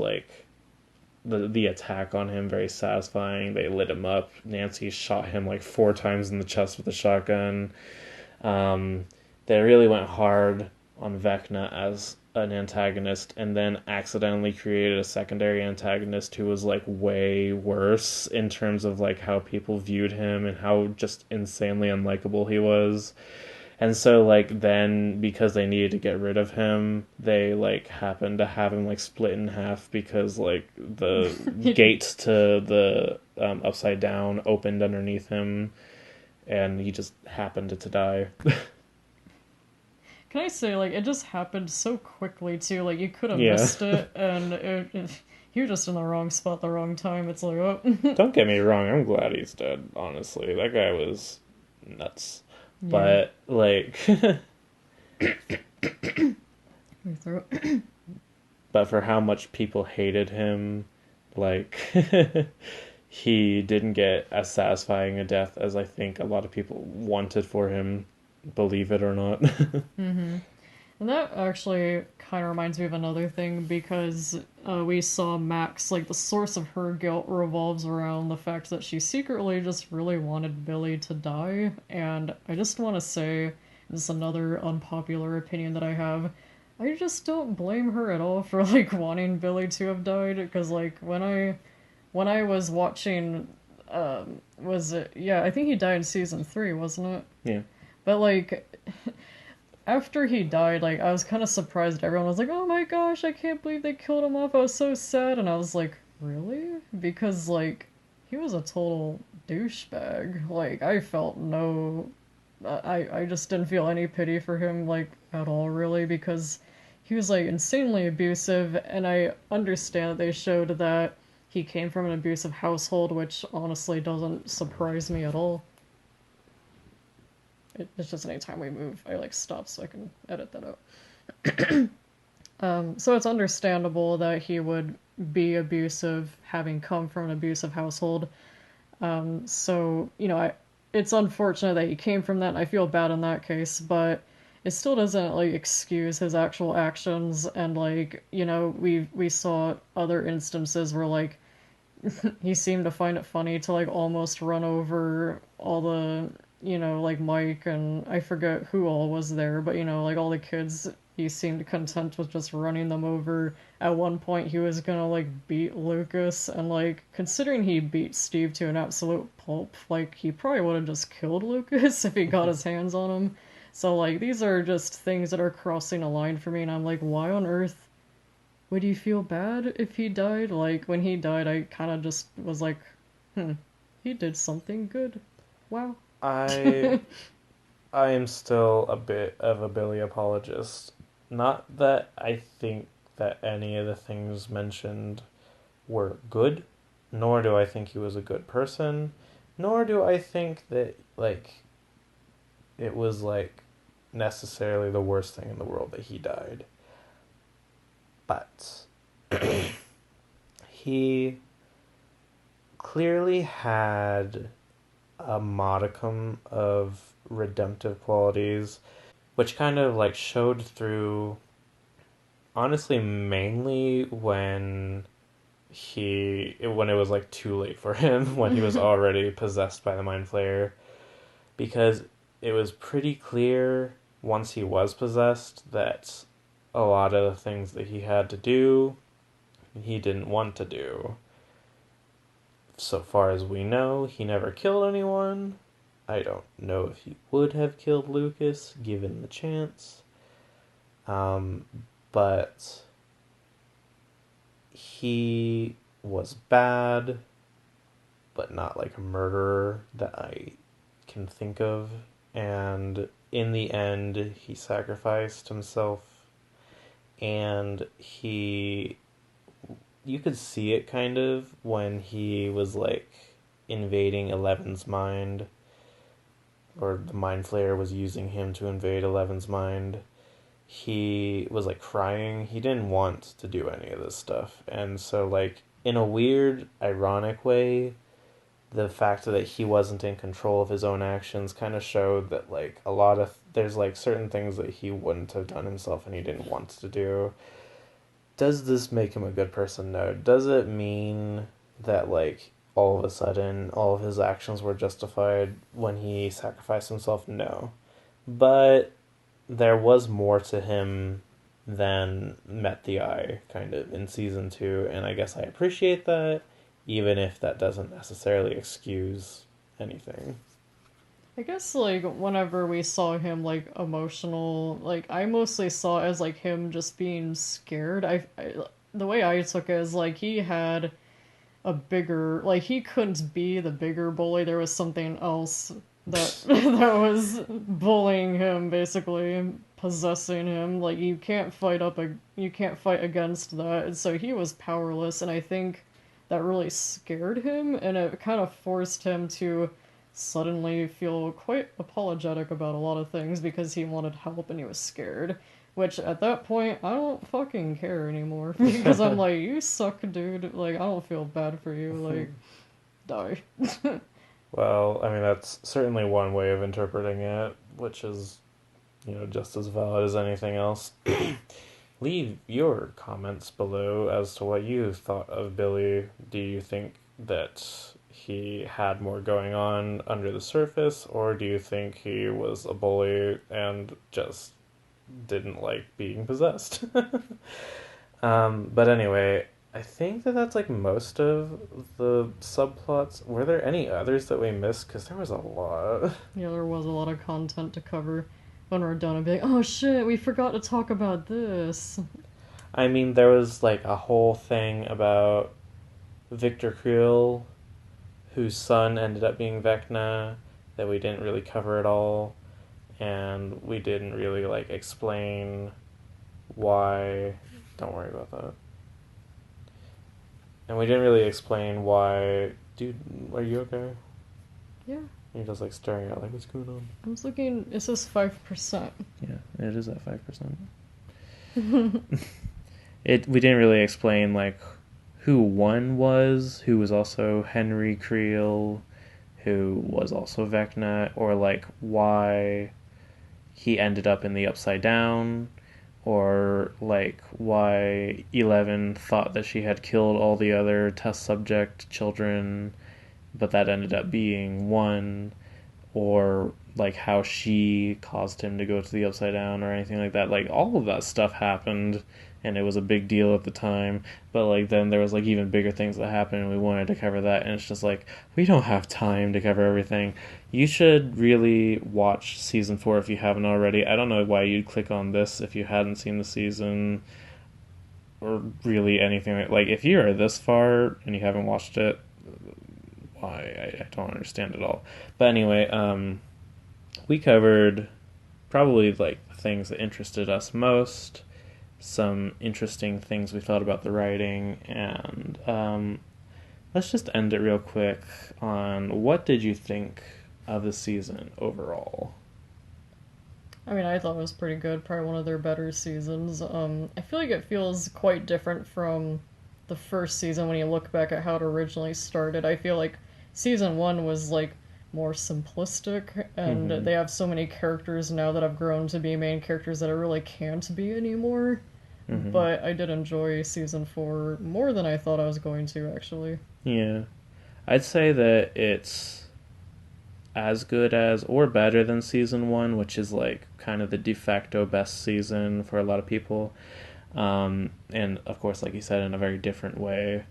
Speaker 1: the attack on him very satisfying. They lit him up. Nancy shot him like 4 times in the chest with a shotgun. Um, they really went hard on Vecna as an antagonist, and then accidentally created a secondary antagonist who was like way worse in terms of like how people viewed him and how just insanely unlikable he was. And so like then because they needed to get rid of him, they like happened to have him like split in half because like the gate to the upside down opened underneath him, and he just happened to die.
Speaker 2: Can I say, like, it just happened so quickly, too. Like, you could have
Speaker 1: Yeah.
Speaker 2: missed it, and he was just in the wrong spot, the wrong time. It's like, oh.
Speaker 1: Don't get me wrong, I'm glad he's dead, honestly. That guy was nuts.
Speaker 2: Yeah.
Speaker 1: But like
Speaker 2: My throat.
Speaker 1: but for how much people hated him, like he didn't get as satisfying a death as I think a lot of people wanted for him, believe it or not.
Speaker 2: Mm-hmm. And that actually kind of reminds me of another thing because we saw Max, like, the source of her guilt revolves around the fact that she secretly just really wanted Billy to die. And I just want to say, this is another unpopular opinion that I have. I just don't blame her at all for, like, wanting Billy to have died. Because, like, when I was watching, was it? Yeah, I think he died in season 3, wasn't it?
Speaker 1: Yeah.
Speaker 2: But, like, after he died, like, I was kind of surprised. Everyone was like, oh my gosh, I can't believe they killed him off. I was so sad. And I was like, really? Because, like, he was a total douchebag. Like, I felt no. I just didn't feel any pity for him, like, at all, really, because he was, like, insanely abusive. And I understand that they showed that he came from an abusive household, which honestly doesn't surprise me at all. It's just anytime we move, I like stop so I can edit that out. So it's understandable that he would be abusive, having come from an abusive household. So it's unfortunate that he came from that. And I feel bad in that case, but it still doesn't like excuse his actual actions. And like we saw other instances where like he seemed to find it funny to like almost run over all the, like Mike and I forget who all was there, but like all the kids. He seemed content with just running them over. At one point, he was gonna like beat Lucas, and like considering he beat Steve to an absolute pulp, like he probably would have just killed Lucas if he got his hands on him. So like these are just things that are crossing a line for me, and I'm like, why on earth would you feel bad if he died? Like, when he died, I kind of just was like, hmm, he did something good. Wow.
Speaker 1: I I am still a bit of a Billy apologist. Not that I think that any of the things mentioned were good, nor do I think he was a good person, nor do I think that it was necessarily the worst thing in the world that he died. But he clearly had a modicum of redemptive qualities, which kind of showed through, honestly, mainly when it was too late for him, when he was already possessed by the mind flayer, because it was pretty clear once he was possessed that a lot of the things that he had to do he didn't want to do. So far as we know, he never killed anyone. I don't know if he would have killed Lucas given the chance. Um, but he was bad, but not like a murderer that I can think of. And in the end, he sacrificed himself, and you could see it kind of when he was invading Eleven's mind, or the mind flayer was using him to invade Eleven's mind. He was crying. He didn't want to do any of this stuff. And so in a weird, ironic way, the fact that he wasn't in control of his own actions kind of showed that a lot of there's certain things that he wouldn't have done himself and he didn't want to do. Does this make him a good person? No. Does it mean that all of a sudden all of his actions were justified when he sacrificed himself? No. But there was more to him than met the eye kind of in season 2, and I guess I appreciate that, even if that doesn't necessarily excuse anything.
Speaker 2: I guess like whenever we saw him like emotional, like I mostly saw it as like him just being scared. The way I took it is like he had a bigger, like he couldn't be the bigger bully. There was something else that that was bullying him, basically possessing him. Like you can't fight against that. And so he was powerless, and I think that really scared him, and it kind of forced him to suddenly feel quite apologetic about a lot of things because he wanted help and he was scared. Which at that point, I don't fucking care anymore because I'm like, you suck, dude. Like, I don't feel bad for you. Like, die.
Speaker 1: Well, I mean, that's certainly one way of interpreting it, which is, just as valid as anything else. Leave your comments below as to what you thought of Billy. Do you think that he had more going on under the surface, or do you think he was a bully and just didn't like being possessed? But anyway, I think that that's most of the subplots. Were there any others that we missed? Because there was a lot.
Speaker 2: Yeah, there was a lot of content to cover. When we're done, I'd be like, oh shit, we forgot to talk about this.
Speaker 1: I mean, there was a whole thing about Victor Creel, whose son ended up being Vecna, that we didn't really cover at all, and we didn't really explain why. Don't worry about that. And we didn't really explain why. Dude, are you okay?
Speaker 2: Yeah.
Speaker 1: You're just staring out what's going on?
Speaker 2: I was looking, it says 5%.
Speaker 1: Yeah, it is at 5%. We didn't really explain who one was, who was also Henry Creel, who was also Vecna, or why he ended up in the Upside Down, or like why 11 thought that she had killed all the other test subject children, but that ended up being one, or like how she caused him to go to the upside down or anything like that. Like all of that stuff happened and it was a big deal at the time, but like then there was like even bigger things that happened and we wanted to cover that, and it's just like we don't have time to cover everything. You should really watch season 4 if you haven't already. I don't know why you'd click on this if you hadn't seen the season or really anything. Like if you are this far and you haven't watched it, why? I don't understand it all. But anyway, we covered probably like the things that interested us most, some interesting things we thought about the writing, and let's just end it real quick on what did you think of the season overall?
Speaker 2: I mean, I thought it was pretty good. Probably one of their better seasons. I feel like it feels quite different from the first season when you look back at how it originally started. I feel like season one was like more simplistic, and
Speaker 1: Mm-hmm.
Speaker 2: they have so many characters now that have grown to be main characters that I really can't be anymore.
Speaker 1: Mm-hmm.
Speaker 2: But I did enjoy season four more than I thought I was going to, actually.
Speaker 1: Yeah. I'd say that it's as good as or better than season 1, which is like kind of the de facto best season for a lot of people. And of course, like you said, in a very different way.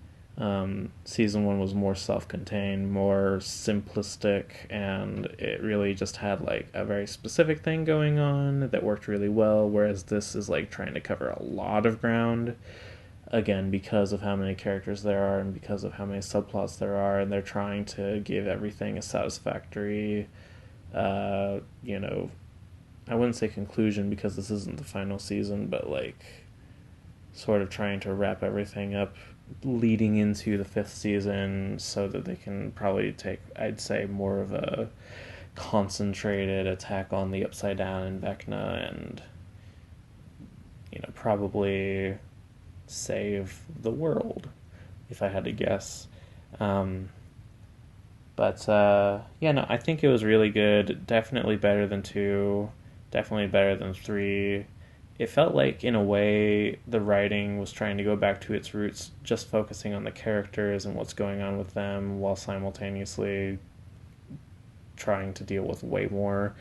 Speaker 1: Season 1 was more self-contained, more simplistic, and it really just had like a very specific thing going on that worked really well, whereas this is like trying to cover a lot of ground, again because of how many characters there are and because of how many subplots there are, and they're trying to give everything a satisfactory you know, I wouldn't say conclusion because this isn't the final season, but like sort of trying to wrap everything up leading into the 5th season so that they can probably take, I'd say, more of a concentrated attack on the Upside Down and Vecna, and you know, probably save the world, if I had to guess. Um, but yeah, no, I think it was really good. Definitely better than 2. Definitely better than 3. It felt like, in a way, the writing was trying to go back to its roots, just focusing on the characters and what's going on with them, while simultaneously trying to deal with way more.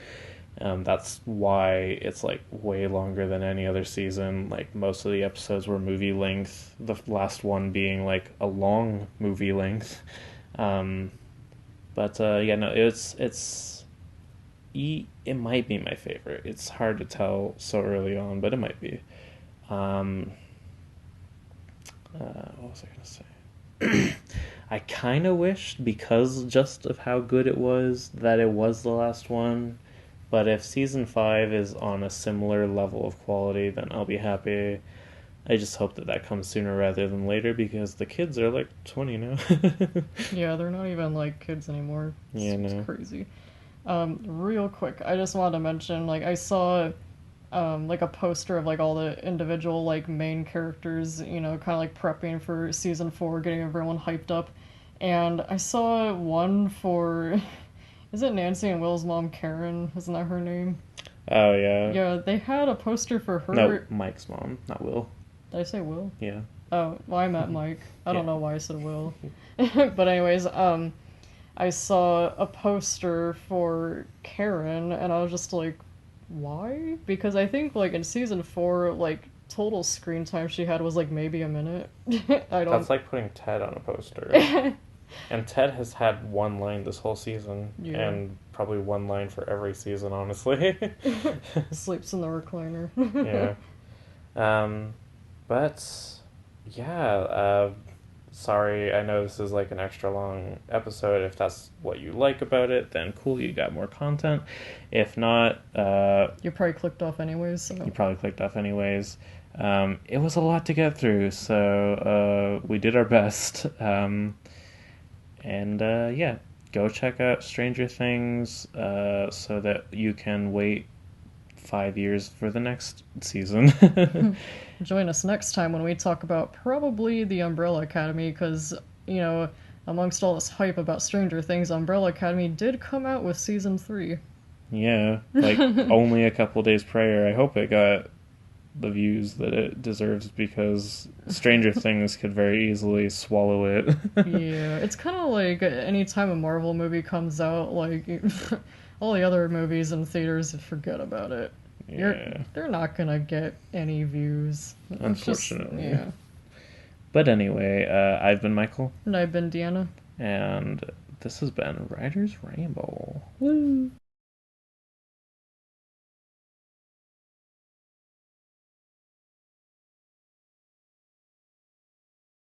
Speaker 1: That's why it's like way longer than any other season. Like most of the episodes were movie length. The last one being like a long movie length. Um, but yeah, no, it might be my favorite. It's hard to tell so early on, but it might be. Um, what was I gonna say? I kind of wished, because just of how good it was, that it was the last one. But if season 5 is on a similar level of quality, then I'll be happy. I just hope that that comes sooner rather than later, because the kids are like 20 now.
Speaker 2: Yeah, they're not even like kids anymore.
Speaker 1: Yeah,
Speaker 2: It's
Speaker 1: no.
Speaker 2: crazy. Real quick, I just wanted to mention, like, I saw like a poster of like all the individual like main characters, you know, kind of like prepping for season four, getting everyone hyped up. And I saw one for, is it Nancy and Will's mom, Karen? Isn't that her name?
Speaker 1: Oh, yeah.
Speaker 2: Yeah, they had a poster for
Speaker 1: No,
Speaker 2: her.
Speaker 1: Mike's mom, not Will.
Speaker 2: Did I say Will?
Speaker 1: Yeah.
Speaker 2: Oh, well, I meant Mike. I don't
Speaker 1: Yeah.
Speaker 2: know why I said Will. But anyways, I saw a poster for Karen, and I was just like, why? Because I think like in season four, like total screen time she had was like maybe a minute. I
Speaker 1: That's
Speaker 2: don't.
Speaker 1: like putting Ted on a poster. And Ted has had one line this whole season,
Speaker 2: Yeah.
Speaker 1: and probably one line for every season, honestly.
Speaker 2: Sleeps in the recliner.
Speaker 1: Yeah. Um, but yeah, sorry, I know this is like an extra long episode. If that's what you like about it, then cool, you got more content. If not,
Speaker 2: You probably clicked off anyways. So.
Speaker 1: you probably clicked off anyways. It was a lot to get through, so we did our best. And yeah, go check out Stranger Things so that you can wait 5 years for the next season.
Speaker 2: Join us next time when we talk about probably the Umbrella Academy, because, you know, amongst all this hype about Stranger Things, Umbrella Academy did come out with season 3.
Speaker 1: Yeah, like only a couple days prior. I hope it got the views that it deserves because Stranger Things could very easily swallow it.
Speaker 2: Yeah, it's kind of like anytime a Marvel movie comes out, like all the other movies in theaters, forget about it.
Speaker 1: Yeah,
Speaker 2: They're not gonna get any views. It's just
Speaker 1: unfortunately.
Speaker 2: yeah.
Speaker 1: But anyway, I've been Michael,
Speaker 2: And I've been Deanna.
Speaker 1: and this has been Writer's Ramble. Woo!